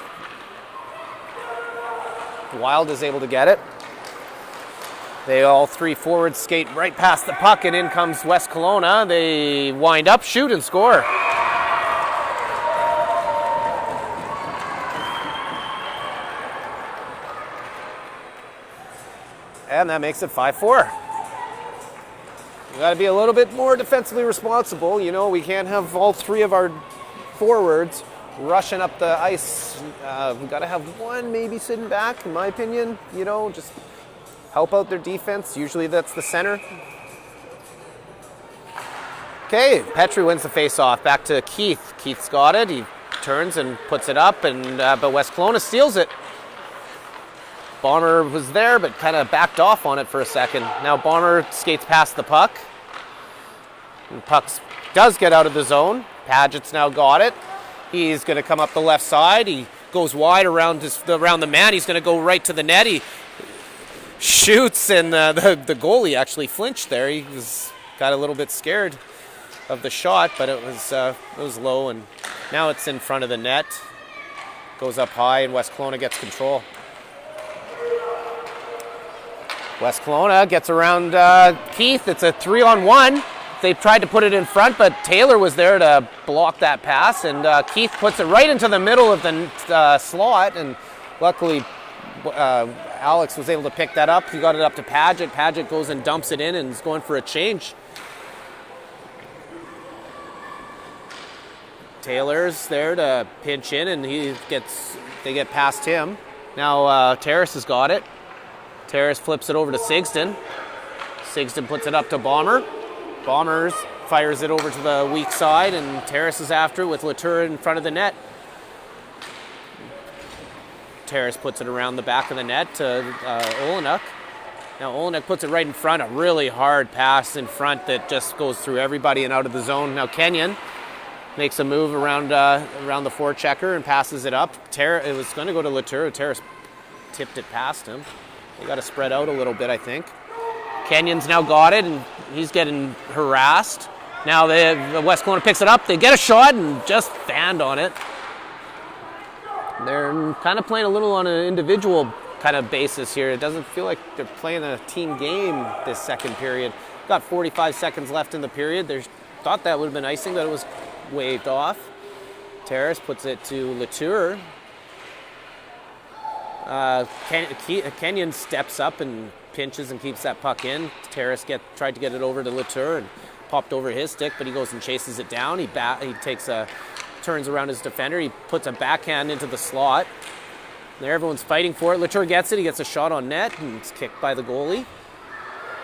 Wild is able to get it. They all three forwards skate right past the puck, and in comes West Kelowna. They wind up, shoot, and score. And that makes it 5-4. We got to be a little bit more defensively responsible. You know, we can't have all three of our forwards rushing up the ice. We got to have one maybe sitting back, in my opinion. You know, just help out their defense. Usually that's the center. Okay, Petrie wins the face-off. Back to Keith. Keith's got it. He turns and puts it up, and but West Kelowna steals it. Bomber was there, but kind of backed off on it for a second. Now Bomber skates past the puck. And puck does get out of the zone. Paget's now got it. He's going to come up the left side. He goes wide around the man. He's going to go right to the net. He shoots, and the goalie actually flinched there. He got a little bit scared of the shot, but it was low, and now it's in front of the net. Goes up high, and West Kelowna gets control. West Kelowna gets around Keith. It's a 3-on-1. They tried to put it in front, but Taylor was there to block that pass, and Keith puts it right into the middle of the slot, and luckily Alex was able to pick that up. He got it up to Paget. Paget goes and dumps it in and is going for a change. Taylor's there to pinch in, and they get past him. Now Terrace has got it. Terrace flips it over to Sigston. Sigston puts it up to Bomber. Bombers fires it over to the weak side, and Terrace is after it with Latour in front of the net. Terrace puts it around the back of the net to Olenek. Now Olenek puts it right in front, a really hard pass in front that just goes through everybody and out of the zone. Now Kenyon makes a move around the forechecker and passes it up. It was going to go to Latour. Terrace tipped it past him. They got to spread out a little bit, I think. Kenyon's now got it, and he's getting harassed. Now the West Kelowna picks it up. They get a shot and just fanned on it. They're kind of playing a little on an individual kind of basis here. It doesn't feel like they're playing a team game this second period. Got 45 seconds left in the period. They thought that would have been icing, but it was waved off. Terrace puts it to Latour. Kenyon steps up and pinches and keeps that puck in. Terrace tried to get it over to Latour and popped over his stick, but he goes and chases it down. He turns around his defender. He puts a backhand into the slot. There, everyone's fighting for it. Latour gets it. He gets a shot on net, and it's kicked by the goalie.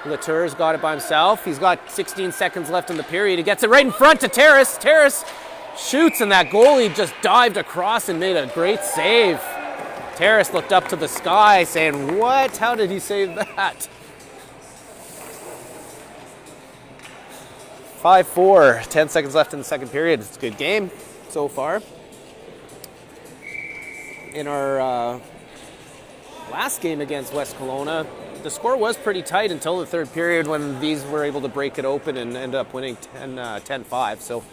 Latour's got it by himself. He's got 16 seconds left in the period. He gets it right in front to Terrace. Terrace shoots, and that goalie just dived across and made a great save. Terrace looked up to the sky saying, "What? How did he save that?" 5-4, 10 seconds left in the second period. It's a good game so far. In our last game against West Kelowna, the score was pretty tight until the third period when these were able to break it open and end up winning 10-5. So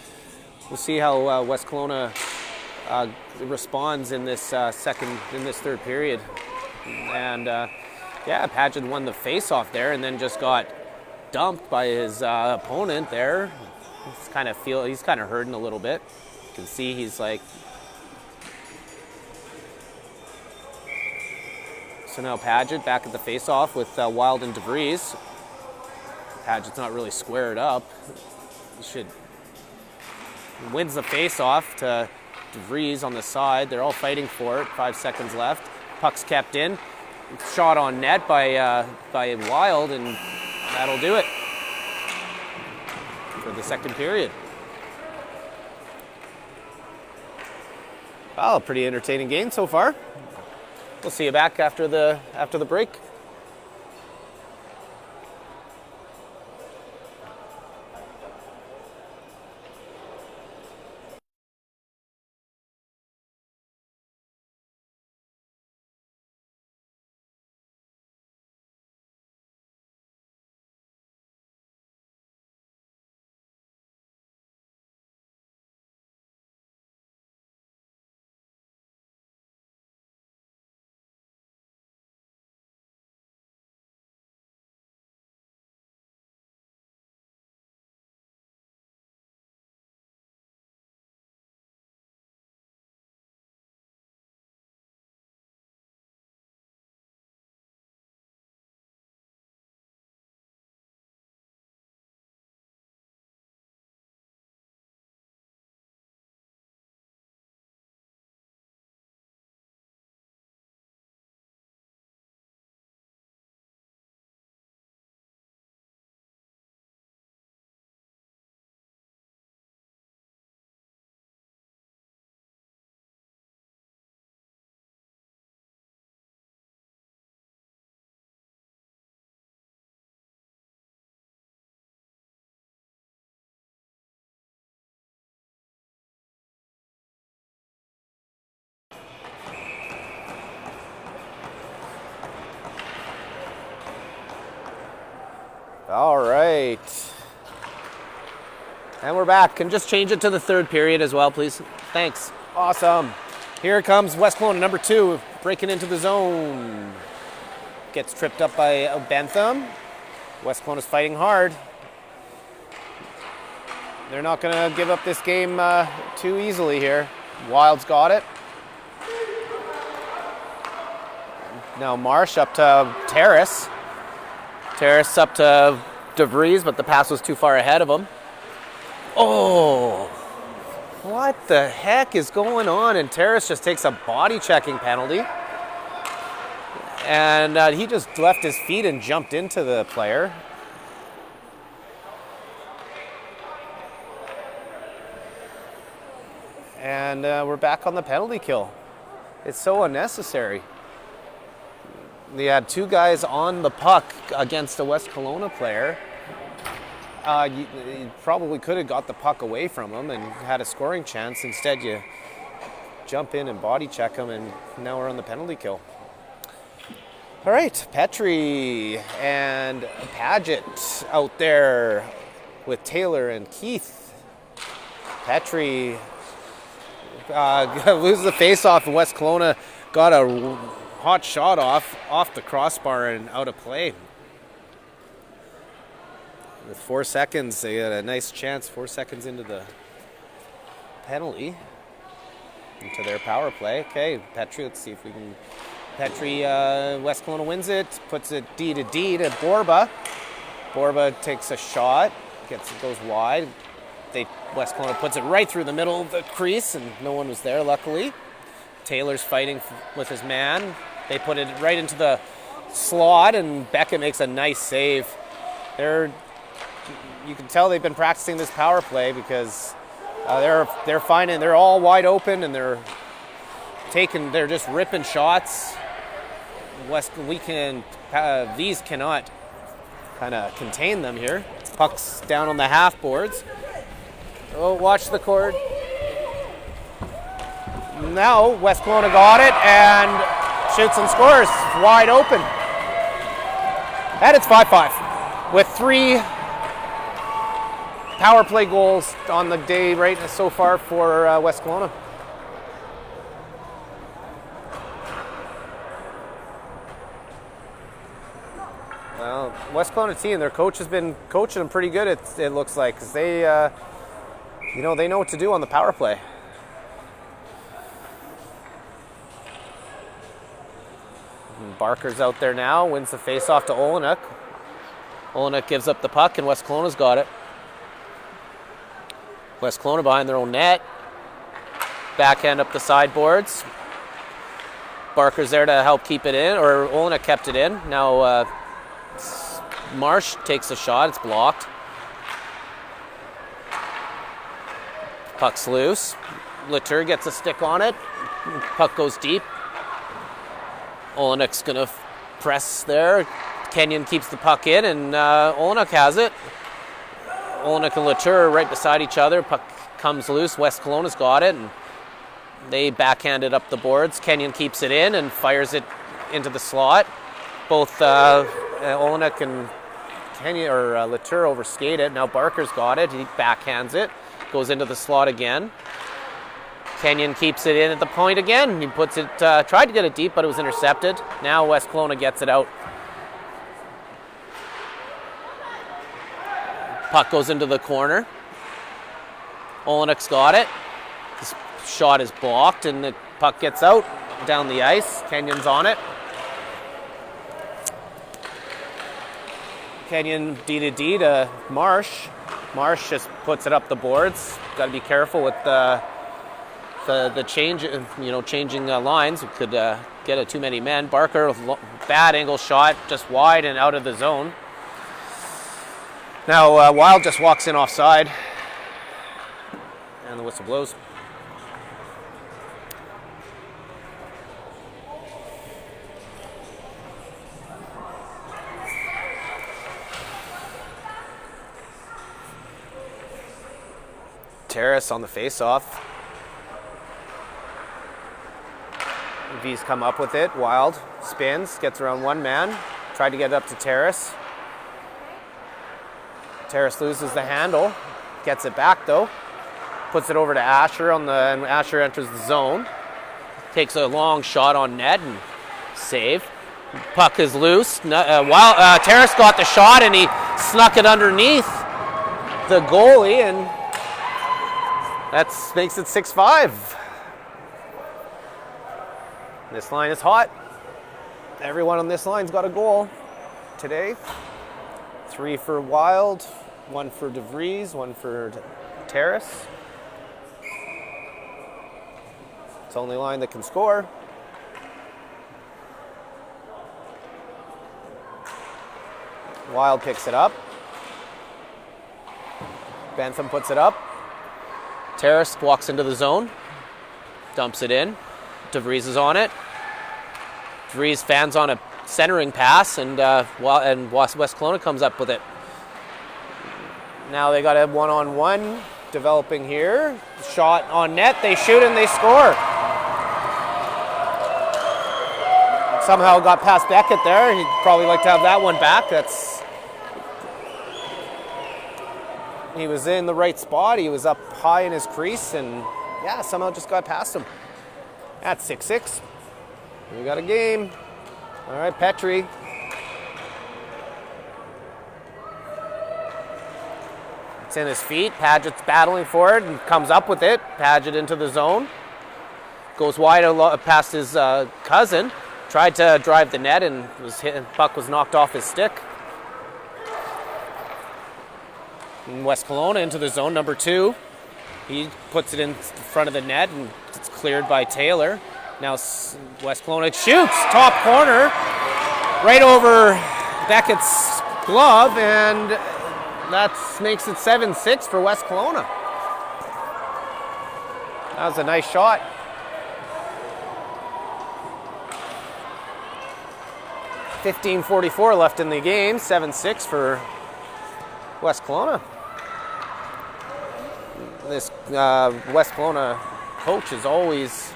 we'll see how West Kelowna responds in this third period. And Paget won the face-off there and then just got dumped by his opponent there. He's kind of hurting a little bit. You can see he's like. So now Paget back at the face-off with Wild and DeVries. Paget's not really squared up. He wins the face-off to DeVries on the side. They're all fighting for it. 5 seconds left. Puck's kept in. Shot on net by Wild, and that'll do it for the second period. Well, a pretty entertaining game so far. We'll see you back after the break. All right. And we're back. And just change it to the third period as well, please. Thanks. Awesome. Here comes West Kelowna, number 2, breaking into the zone. Gets tripped up by Bentham. West Kelowna's fighting hard. They're not going to give up this game too easily here. Wild's got it. Now Marsh up to Terrace. Terrace up to DeVries, but the pass was too far ahead of him. Oh, what the heck is going on? And Terrace just takes a body checking penalty. And he just left his feet and jumped into the player. And we're back on the penalty kill. It's so unnecessary. They had 2 guys on the puck against a West Kelowna player. You probably could have got the puck away from him and had a scoring chance. Instead, you jump in and body check him, and now we're on the penalty kill. All right, Petrie and Paget out there with Taylor and Keith. Petrie loses the face-off, and West Kelowna got a hot shot off the crossbar and out of play. With 4 seconds, they had a nice chance. 4 seconds into the penalty, into their power play. Okay, Petrie, let's see if we can. Petrie, West Kelowna wins it, puts it D to Borba. Borba takes a shot, goes wide. West Kelowna puts it right through the middle of the crease, and no one was there, luckily. Taylor's fighting with his man. They put it right into the slot, and Beckett makes a nice save. You can tell they've been practicing this power play because they're finding they're all wide open, and they're just ripping shots. These cannot kind of contain them here. Puck's down on the half boards. Oh, watch the cord. Now West Kelowna got it and shoots and scores wide open. And it's 5-5 with 3 power play goals on the day right so far for West Kelowna. Well, West Kelowna team, their coach has been coaching them pretty good, it looks like, because they know what to do on the power play. Barker's out there now, wins the face-off to Olenek. Olenek gives up the puck, and West Kelowna's got it. West Kelowna behind their own net. backhand up the sideboards. Barker's there to help keep it in, or Olenek kept it in. Now Marsh takes a shot, it's blocked. Puck's loose. Latour gets a stick on it. Puck goes deep. Olenek's gonna press there. Kenyon keeps the puck in, and Olenek has it. Olenek and Latour right beside each other. Puck comes loose. West Kelowna's got it, and they backhand it up the boards. Kenyon keeps it in and fires it into the slot. Both Olenek and Kenyon or Latour overskate it. Now Barker's got it. He backhands it. Goes into the slot again. Kenyon keeps it in at the point again. He puts it, tried to get it deep, but it was intercepted. Now West Kelowna gets it out. Puck goes into the corner. Olenek's got it. This shot is blocked, and the puck gets out down the ice. Kenyon's on it. Kenyon D to D to Marsh. Marsh just puts it up the boards. Got to be careful with the change, changing lines. We could get it too many men. Barker, bad angle shot, just wide and out of the zone. Now Wild just walks in offside, and the whistle blows. Terrace on the face-off. V's come up with it. Wild spins, gets around one man. Tried to get it up to Terrace. Terrace loses the handle. Gets it back though. Puts it over to Asher and Asher enters the zone. Takes a long shot on net and save. Puck is loose. Terrace got the shot and he snuck it underneath the goalie, and that makes it 6-5. This line is hot. Everyone on this line's got a goal today. 3 for Wild, 1 for DeVries, 1 for Terrace. It's the only line that can score. Wild picks it up. Bentham puts it up. Terrace walks into the zone, dumps it in. DeVries is on it. DeVries fans on a centering pass, and West Kelowna comes up with it. Now they got a one-on-one developing here. Shot on net, they shoot and they score. Somehow got past Beckett there. He'd probably like to have that one back. He was in the right spot. He was up high in his crease, and yeah, somehow just got past him. That's 6-6. We got a game. All right, Petrie. It's in his feet. Padgett's battling for it and comes up with it. Padgett into the zone. Goes wide past his cousin. Tried to drive the net and was hit. Puck was knocked off his stick. And West Kelowna into the zone, number 2. He puts it in front of the net, and it's cleared by Taylor. Now West Kelowna shoots, top corner, right over Beckett's glove, and that makes it 7-6 for West Kelowna. That was a nice shot. .44 left in the game, 7-6 for West Kelowna. This West Kelowna coach is always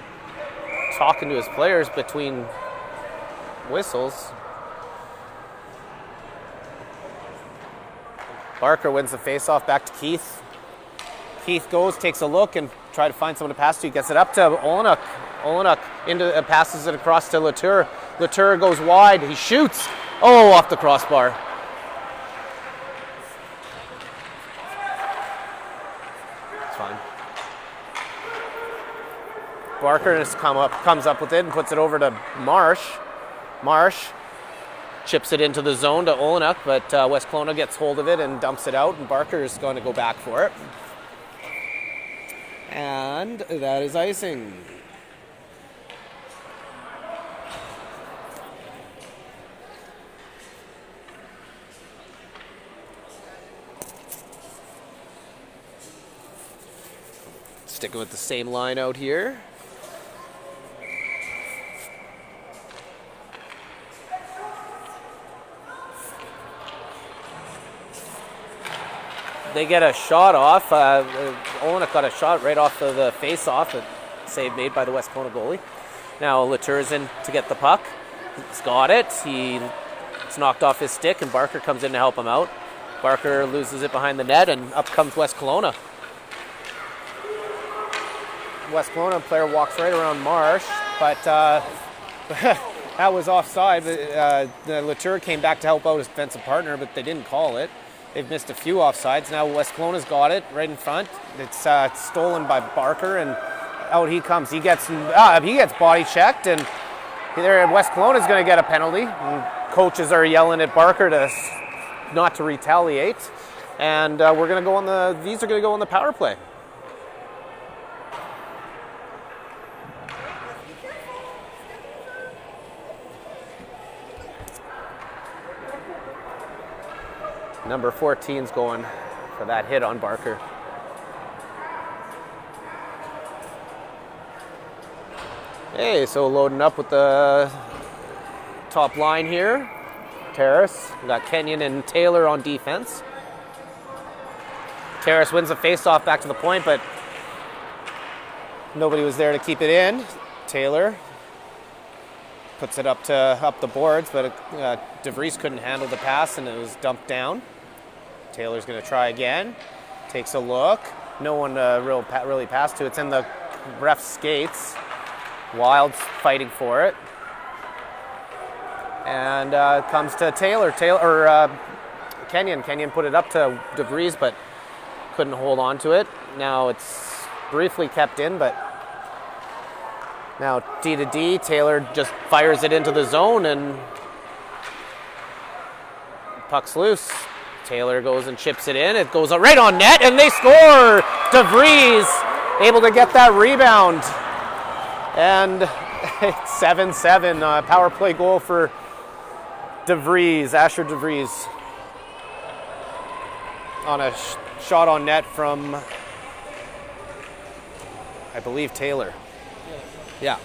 talking to his players between whistles. Barker wins the faceoff back to Keith. Keith goes, takes a look, and try to find someone to pass to. Gets it up to Olenek. Olenek passes it across to Latour. Latour goes wide. He shoots. Oh, off the crossbar. Barker comes up with it and puts it over to Marsh. Marsh chips it into the zone to Olenek, but West Kelowna gets hold of it and dumps it out, and Barker is going to go back for it. And that is icing. Sticking with the same line out here. They get a shot off. Olenek got a shot right off of the face-off. A save made by the West Kelowna goalie. Now Latour's in to get the puck. He's got it. It's knocked off his stick, and Barker comes in to help him out. Barker loses it behind the net, and up comes West Kelowna. West Kelowna player walks right around Marsh, but that was offside. The Latour came back to help out his defensive partner, but they didn't call it. They've missed a few offsides. Now West Kelowna's got it right in front. It's stolen by Barker, and out he comes. He gets body checked, and West Kelowna's going to get a penalty. And coaches are yelling at Barker not to retaliate, and these are going to go on the power play. Number 14's going for that hit on Barker. Hey, so loading up with the top line here. Terrace. We got Kenyon and Taylor on defense. Terrace wins the face-off back to the point, but nobody was there to keep it in. Taylor puts it up the boards, but DeVries couldn't handle the pass, and it was dumped down. Taylor's going to try again. Takes a look. No one really passed to. It's in the ref's skates. Wild's fighting for it. And comes to Taylor. Kenyon. Kenyon put it up to DeVries, but couldn't hold on to it. Now it's briefly kept in, but now D to D. Taylor just fires it into the zone, and puck's loose. Taylor goes and chips it in. It goes right on net, and they score! DeVries able to get that rebound. And it's 7-7. Power play goal for DeVries, Asher DeVries. On a shot on net from, I believe, Taylor. Yeah.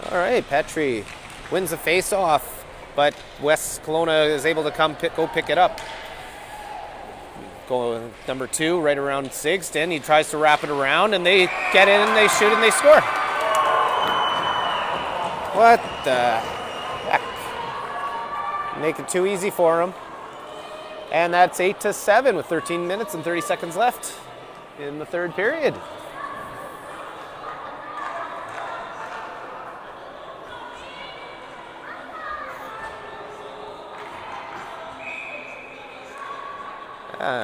All right, Petrie wins the face-off, but West Kelowna is able to go pick it up. Goal number 2, right around Sigston. He tries to wrap it around, and they get in, and they shoot, and they score. What the heck? Make it too easy for him. And that's 8-7 with 13 minutes and 30 seconds left in the third period.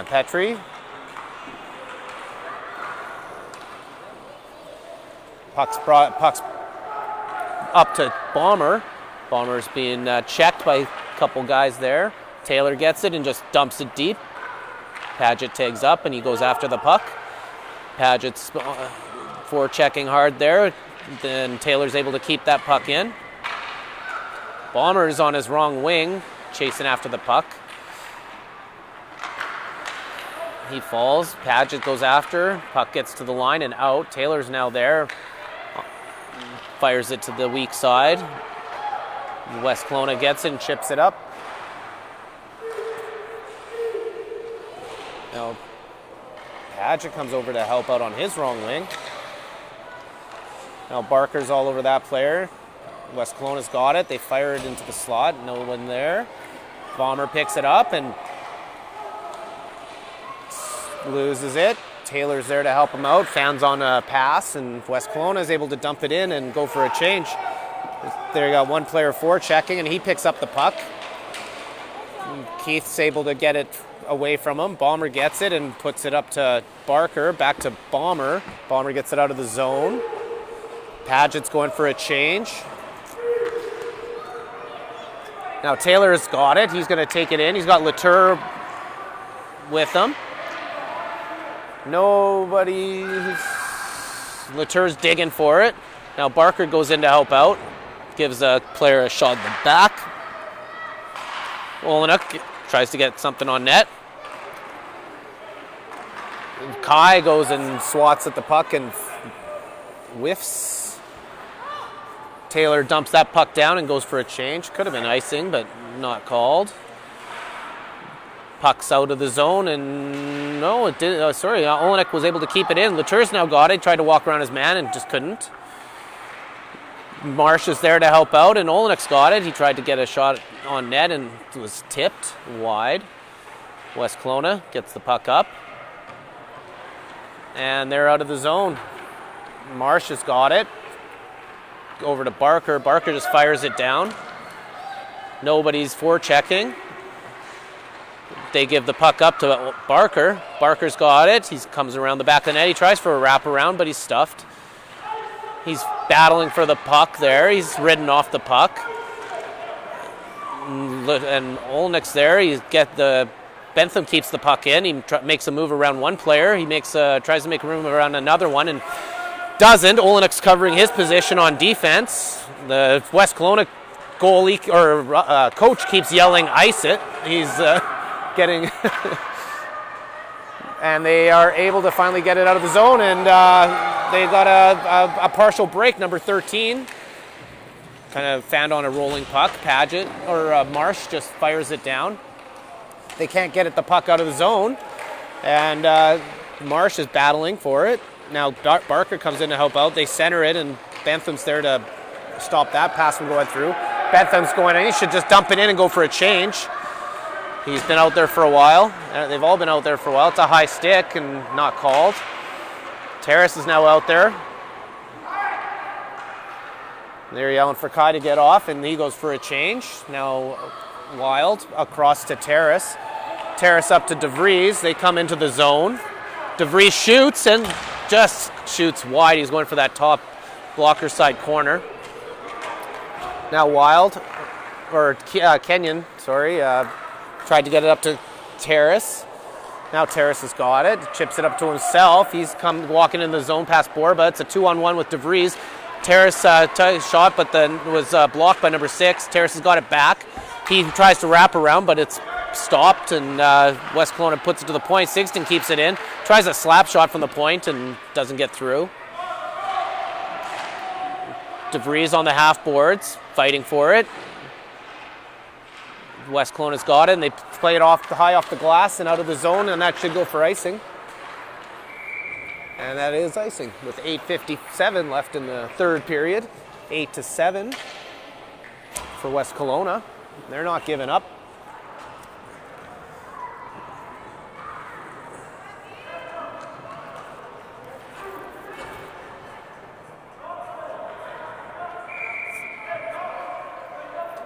Petrie. Puck's up to Bomber. Bomber's being checked by a couple guys there. Taylor gets it and just dumps it deep. Paget tags up and he goes after the puck. Paget's forechecking hard there. Then Taylor's able to keep that puck in. Bomber's on his wrong wing, chasing after the puck. He falls. Paget goes after. Puck gets to the line and out. Taylor's now there. Fires it to the weak side. West Kelowna gets it and chips it up. Now, Paget comes over to help out on his wrong wing. Now Barker's all over that player. West Kelowna's got it. They fire it into the slot. No one there. Bomber picks it up and loses it. Taylor's there to help him out. Fans on a pass, and West Kelowna is able to dump it in and go for a change. There you got one player forechecking, and he picks up the puck. And Keith's able to get it away from him. Bomber gets it and puts it up to Barker. Back to Bomber. Bomber gets it out of the zone. Paget's going for a change. Now Taylor's got it. He's going to take it in. He's got Latour with him. Nobody. Latour's digging for it. Now Barker goes in to help out. Gives a player a shot in the back. Olenek tries to get something on net. Kai goes and swats at the puck and whiffs. Taylor dumps that puck down and goes for a change. Could have been icing, but not called. Puck's out of the zone, and no, it didn't. Olenek was able to keep it in. Latour's now got it. Tried to walk around his man and just couldn't. Marsh is there to help out, and Olenek's got it. He tried to get a shot on net and was tipped wide. West Kelowna gets the puck up, and they're out of the zone. Marsh has got it. Over to Barker. Barker just fires it down. Nobody's forechecking. They give the puck up to Barker. Barker's got it. He comes around the back of the net. He tries for a wraparound, but he's stuffed. He's battling for the puck there. He's ridden off the puck. And Olnek's there. Bentham keeps the puck in. He makes a move around one player. He tries to make room around another one and doesn't. Olnek's covering his position on defense. The West Kelowna goalie or coach keeps yelling, "Ice it." He's getting... And they are able to finally get it out of the zone, and they got a partial break. Number 13 kind of found on a rolling puck. Paget or Marsh just fires it down. They can't get the puck out of the zone, and Marsh is battling for it. Now Barker comes in to help out. They center it, and Bentham's there to stop that pass from going through. Bentham's going in. He should just dump it in and go for a change. He's been out there for a while. They've all been out there for a while. It's a high stick and not called. Terrace is now out there. They're yelling for Kai to get off, and he goes for a change. Now Wild across to Terrace. Terrace up to DeVries. They come into the zone. DeVries shoots and just shoots wide. He's going for that top blocker side corner. Now Wild, or Kenyon, sorry, tried to get it up to Terrace. Now Terrace has got it. Chips it up to himself. He's come walking in the zone past Borba. It's a 2-on-1 with DeVries. Terrace shot, but then was blocked by number 6. Terrace has got it back. He tries to wrap around, but it's stopped, and West Kelowna puts it to the point. Sigston keeps it in. Tries a slap shot from the point and doesn't get through. DeVries on the half boards, fighting for it. West Kelowna's got it, and they play it high off the glass and out of the zone, and that should go for icing. And that is icing with 8:57 left in the third period. 8-7 for West Kelowna. They're not giving up.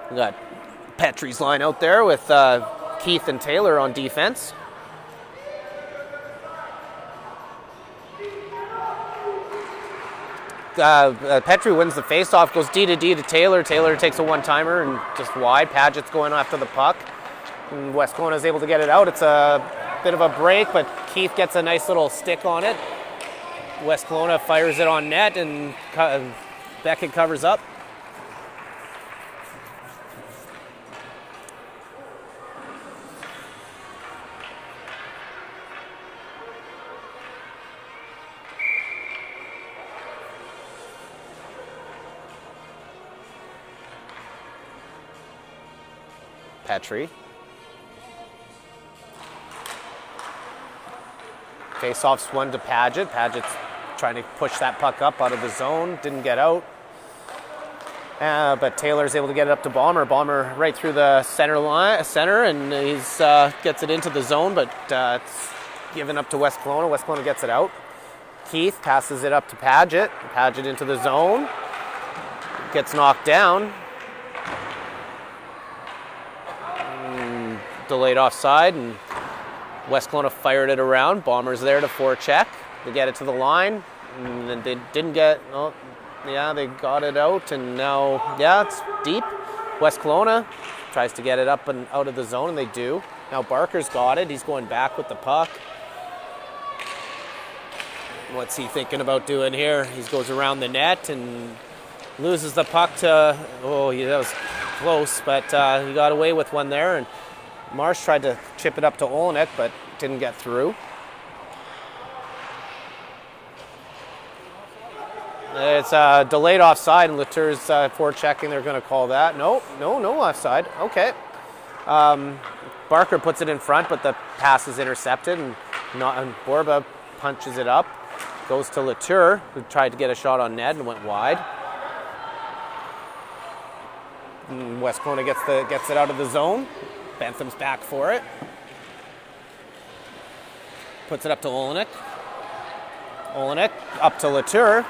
We got Petrie's line out there with Keith and Taylor on defense. Petrie wins the faceoff, goes D to D to Taylor. Taylor takes a one-timer and just wide. Paget's going after the puck. And West Kelowna is able to get it out. It's a bit of a break, but Keith gets a nice little stick on it. West Kelowna fires it on net, and Beckett covers up. Petrie. Face-off's one to Paget. Paget's trying to push that puck up out of the zone. Didn't get out. But Taylor's able to get it up to Bomber. Bomber right through the center, and he gets it into the zone, but it's given up to West Kelowna. West Kelowna gets it out. Keith passes it up to Paget. Paget into the zone. Gets knocked down. Delayed offside, and West Kelowna fired it around. Bombers there to forecheck. They get it to the line, and then they didn't get. Oh, yeah, they got it out, and now, yeah, it's deep. West Kelowna tries to get it up and out of the zone, and they do. Now Barker's got it. He's going back with the puck. What's he thinking about doing here? He goes around the net and loses the puck to, that was close, but he got away with one there, and Marsh tried to chip it up to Olenek, but didn't get through. It's delayed offside, and Latour's forechecking. They're going to call that. No offside. Okay. Barker puts it in front, but the pass is intercepted, and Borba punches it up. Goes to Latour, who tried to get a shot on net and went wide. And West Kelowna gets it out of the zone. Bentham's back for it. Puts it up to Olenek. Olenek up to Latour.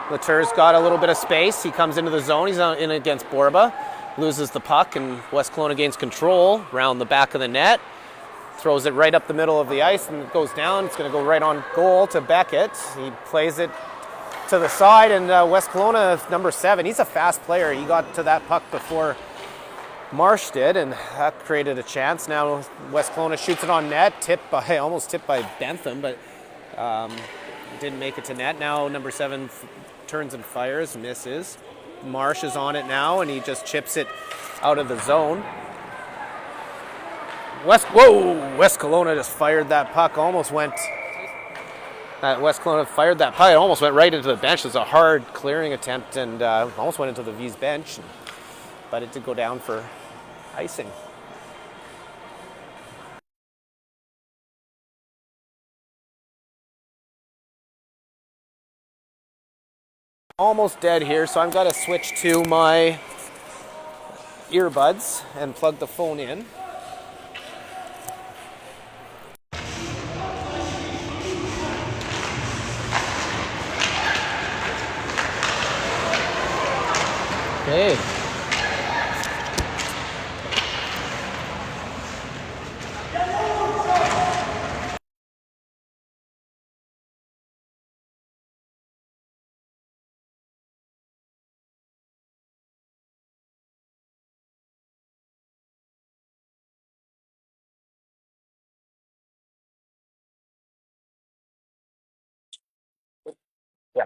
Latour's got a little bit of space. He comes into the zone. He's in against Borba. Loses the puck, and West Kelowna gains control around the back of the net. Throws it right up the middle of the ice, and it goes down. It's going to go right on goal to Beckett. He plays it to the side, and West Kelowna, number 7, he's a fast player. He got to that puck before Marsh did, and that created a chance. Now West Kelowna shoots it on net, almost tipped by Bentham, but didn't make it to net. Now number 7 turns and fires, misses. Marsh is on it now, and he just chips it out of the zone. West Kelowna just fired that puck. West Kelowna fired that puck. It almost went right into the bench. It was a hard clearing attempt, and almost went into the V's bench, but it did go down for icing. Almost dead here, so I've got to switch to my earbuds and plug the phone in. Okay. Yeah.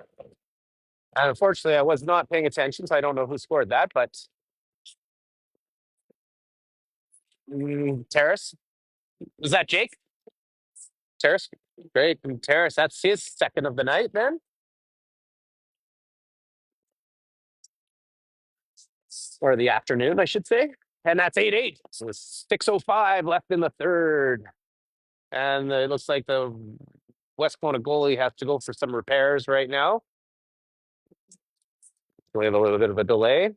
And unfortunately, I was not paying attention, so I don't know who scored that, but Terrace. Was that Jake? Terrace? Great. And Terrace, that's his second of the night, then? Or the afternoon, I should say. And that's 8-8. So it's 6:05 left in the third. And it looks like the West Kelowna goalie has to go for some repairs right now. We have a little bit of a delay.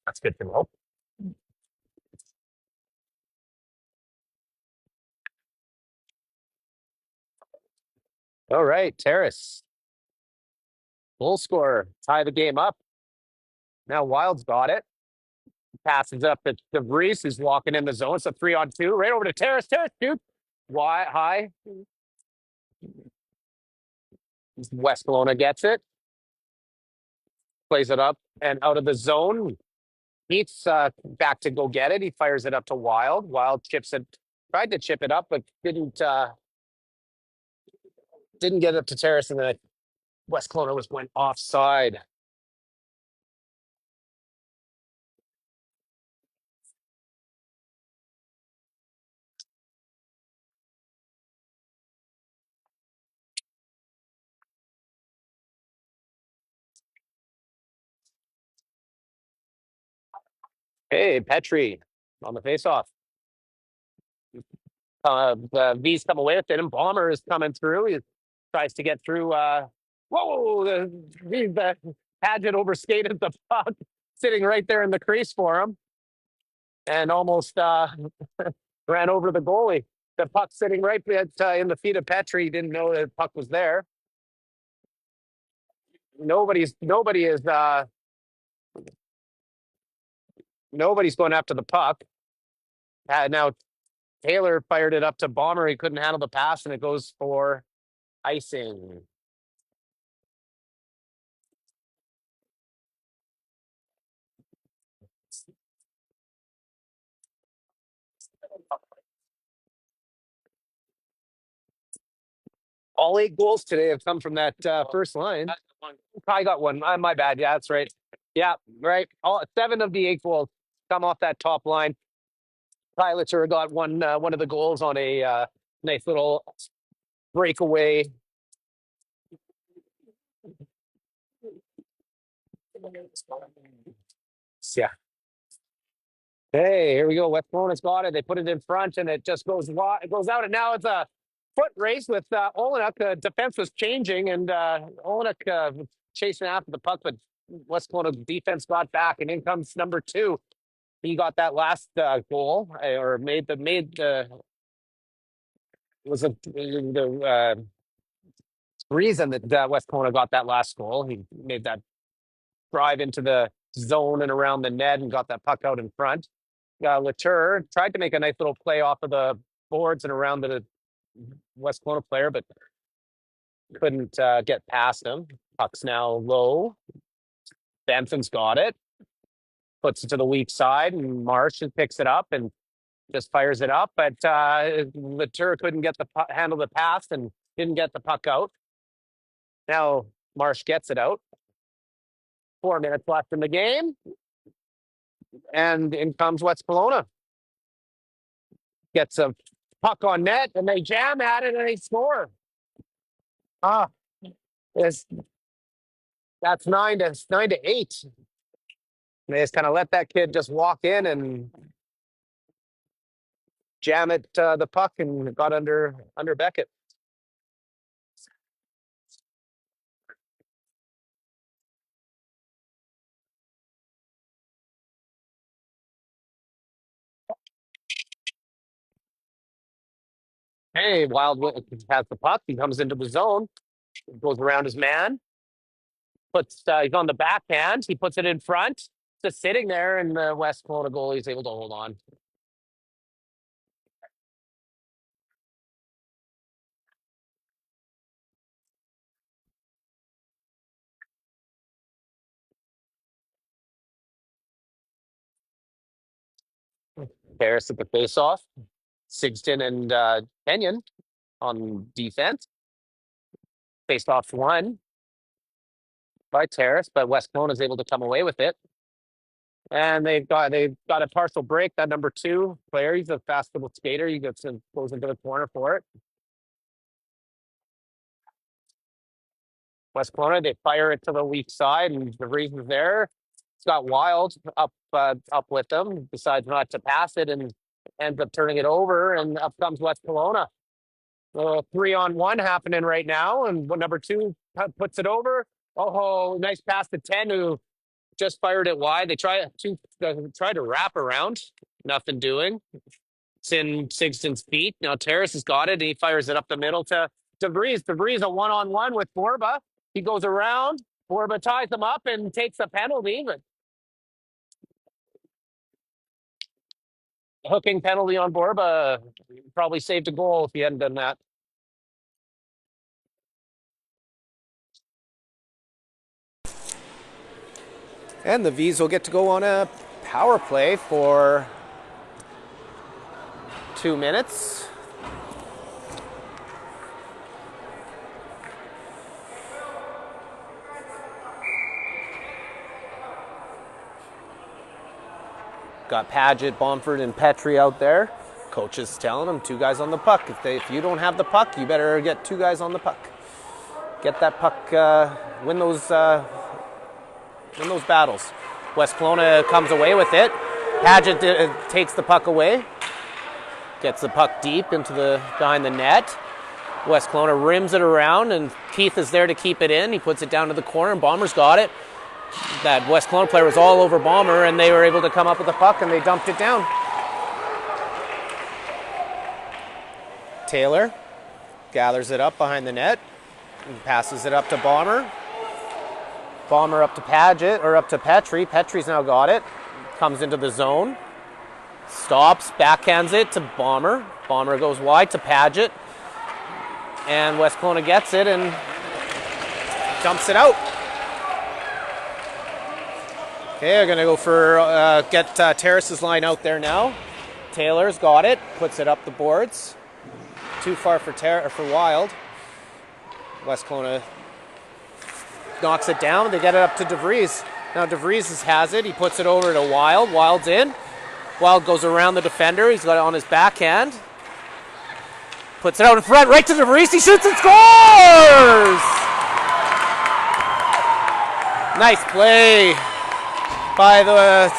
That's good to know. All right, Terrace. Goal scorer. Tie the game up. Now Wild's got it. Passes up at DeVries, who's walking in the zone. It's a 3-on-2. Right over to Terrace. Terrace, dude. Wide, high. West Kelowna gets it. Plays it up and out of the zone. Heath's back to go get it. He fires it up to Wild. Wild chips it. Tried to chip it up, but didn't get up to Terrace, and then West Kelowna went offside. Hey, Petrie on the faceoff. The V's come away with it, and Bomber is coming through. He tries to get through. The Paget overskated the puck, sitting right there in the crease for him, and almost ran over the goalie. The puck sitting right in the feet of Petrie. He didn't know the puck was there. Nobody's going after the puck. Now Taylor fired it up to Bomber. He couldn't handle the pass, and it goes for icing. All 8 goals today have come from that first line. I got one. My bad. Yeah, that's right. Yeah, right. All 7 of the 8 goals come off that top line. Piloter got one of the goals on a nice little breakaway. Yeah. Hey, here we go. West Kelowna's got it. They put it in front, and it just goes wide. It goes out, and now it's a foot race with Olenek. The defense was changing, and Olenek chasing after the puck, but West Kelowna defense got back, and in comes number 2. He got that last goal, or made the was the reason that West Kelowna got that last goal. He made that drive into the zone and around the net and got that puck out in front. Latour tried to make a nice little play off of the boards and around the West Kelowna player, but couldn't get past him. Puck's now low. Benson's got it. Puts it to the weak side, and Marsh picks it up and just fires it up. But Latour couldn't get the handle the pass and didn't get the puck out. Now Marsh gets it out. 4 minutes left in the game. And in comes West Kelowna. Gets a puck on net, and they jam at it, and they score. That's 9-8. And they just kind of let that kid just walk in and jam it the puck and got under Beckett. Hey, Wild has the puck. He comes into the zone, goes around his man, he's on the backhand. He puts it in front, just sitting there, and the West Kelowna goalie is able to hold on. Harris at the faceoff. Sigston and Kenyon on defense. Faced off one by Terrace, but West Kelowna is able to come away with it. And they've got a partial break. That number 2 player, he's a fast little skater. He goes into the corner for it. West Kelowna, they fire it to the weak side, and the reason's there. It's got Wild up with them. Decides not to pass it and ends up turning it over, and up comes West Kelowna. 3-on-1 happening right now, and number 2 puts it over. Oh, nice pass to 10, who just fired it wide. They try to wrap around, nothing doing. It's in Sigston's feet. Now Terrace has got it, and he fires it up the middle to DeVries. DeVries a 1-on-1 with Borba. He goes around. Borba ties him up and takes a penalty, but hooking penalty on Borba probably saved a goal if he hadn't done that.
And the V's will get to go on a power play for 2 minutes. Got Paget, Bomford, and Petrie out there. Coach is telling them 2 guys on the puck. If you don't have the puck, you better get 2 guys on the puck. Get that puck, win those battles. West Kelowna comes away with it. Paget takes the puck away. Gets the puck deep behind the net. West Kelowna rims it around, and Keith is there to keep it in. He puts it down to the corner, and Bomber's got it. That West Kelowna player was all over Bomber, and they were able to come up with the puck, and they dumped it down. Taylor gathers it up behind the net and passes it up to Bomber. Bomber up to Paget, or up to Petrie. Petrie's now got it. Comes into the zone. Stops, backhands it to Bomber. Bomber goes wide to Paget. And West Kelowna gets it and dumps it out. Okay, they're going to go for, get Terrace's line out there now. Taylor's got it, puts it up the boards. Too far for Wild. West Kelowna knocks it down. They get it up to DeVries. Now DeVries has it. He puts it over to Wild. Wild's in. Wild goes around the defender. He's got it on his backhand. Puts it out in front, right to DeVries. He shoots and scores! Nice play by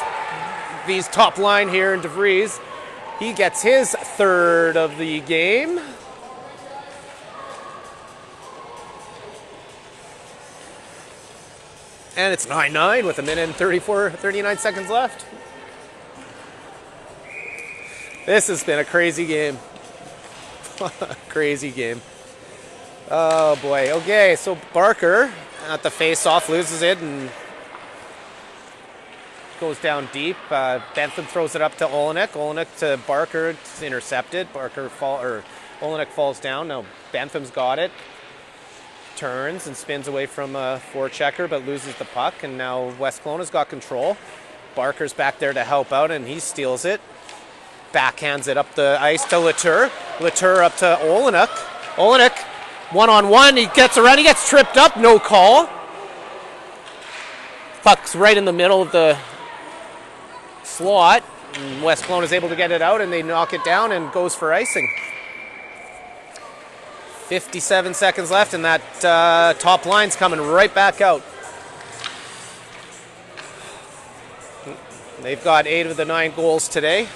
these top line here in DeVries. He gets his third of the game. And it's 9-9 with a minute and 39 seconds left. This has been a crazy game. Crazy game. Oh boy. Okay, so Barker at the face-off loses it and goes down deep. Bentham throws it up to Olenek. Olenek to Barker. It's intercepted. Olenek falls down. Now Bentham's got it. Turns and spins away from a forechecker, but loses the puck. And now West Kelowna's got control. Barker's back there to help out, and he steals it. Backhands it up the ice to Latour. Latour up to Olenek. Olenek, one-on-one. He gets around. He gets tripped up. No call. Puck's right in the middle of the slot. And West Kelowna's able to get it out, and they knock it down and goes for icing. 57 seconds left, and that top line's coming right back out. They've got 8 of the 9 goals today.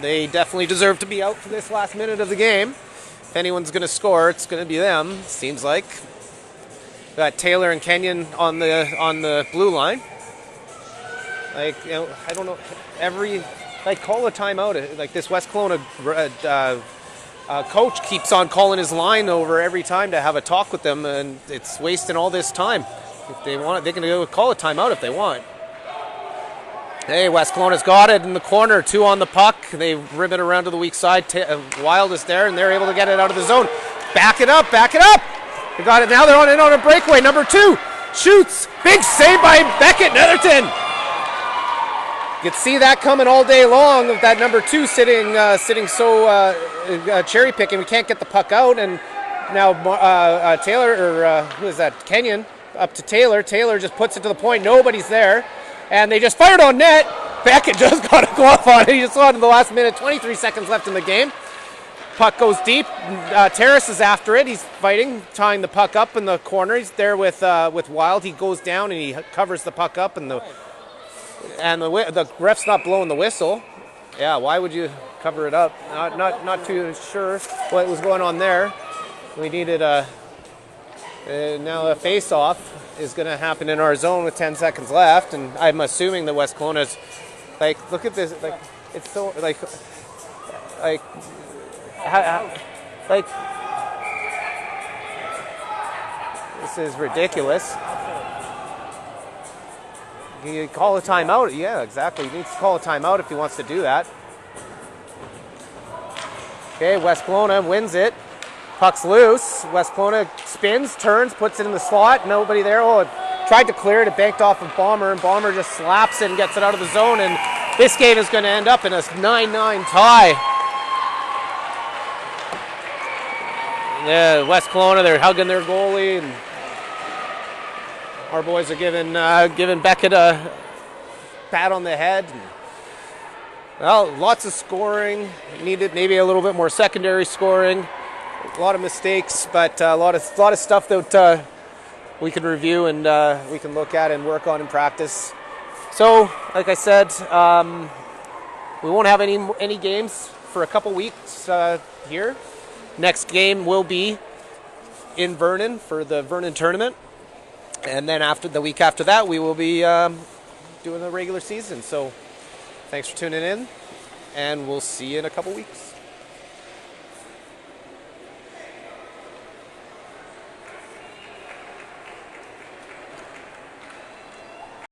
They definitely deserve to be out for this last minute of the game. If anyone's going to score, it's going to be them, seems like. Got Taylor and Kenyon on the blue line. Like, you know, I don't know, call a timeout. Like, this West Kelowna coach keeps on calling his line over every time to have a talk with them, and it's wasting all this time. If they want it, they can go call a timeout if they want. Hey, West Kelowna's got it in the corner. 2 on the puck. They rib it around to the weak side. Wild is there, and they're able to get it out of the zone. Back it up, back it up. They got it now. They're on a breakaway. Number 2 shoots. Big save by Beckett Netherton. You can see that coming all day long with that number 2 sitting so cherry picking. We can't get the puck out, and now Taylor, or who is that? Kenyon up to Taylor. Taylor just puts it to the point. Nobody's there. And they just fired on net. Beckett just got a glove on it. He just saw it in the last minute. 23 seconds left in the game. Puck goes deep. Terrace is after it. He's fighting, tying the puck up in the corner. He's there with Wild. He goes down and he covers the puck up, and the ref's not blowing the whistle. Yeah, why would you cover it up? Not too sure what was going on there. We needed now a face-off is going to happen in our zone with 10 seconds left, and I'm assuming that West Kelowna's, like, look at this, like, it's so, like, this is ridiculous. You call a timeout. Yeah, exactly. He needs to call a timeout if he wants to do that. Okay, West Kelowna wins it. Puck's loose. West Kelowna spins, turns, puts it in the slot. Nobody there. Oh, it tried to clear it. It banked off of Bomber, and Bomber just slaps it and gets it out of the zone. And this game is going to end up in a 9-9 tie. Yeah, West Kelowna, they're hugging their goalie, and our boys are giving Beckett a pat on the head. Well, lots of scoring. Needed maybe a little bit more secondary scoring. A lot of mistakes, but a lot of stuff that we can review and we can look at and work on in practice. So, like I said, we won't have any games for a couple weeks here. Next game will be in Vernon for the Vernon tournament, and then after the week after that, we will be doing the regular season. So, thanks for tuning in, and we'll see you in a couple weeks.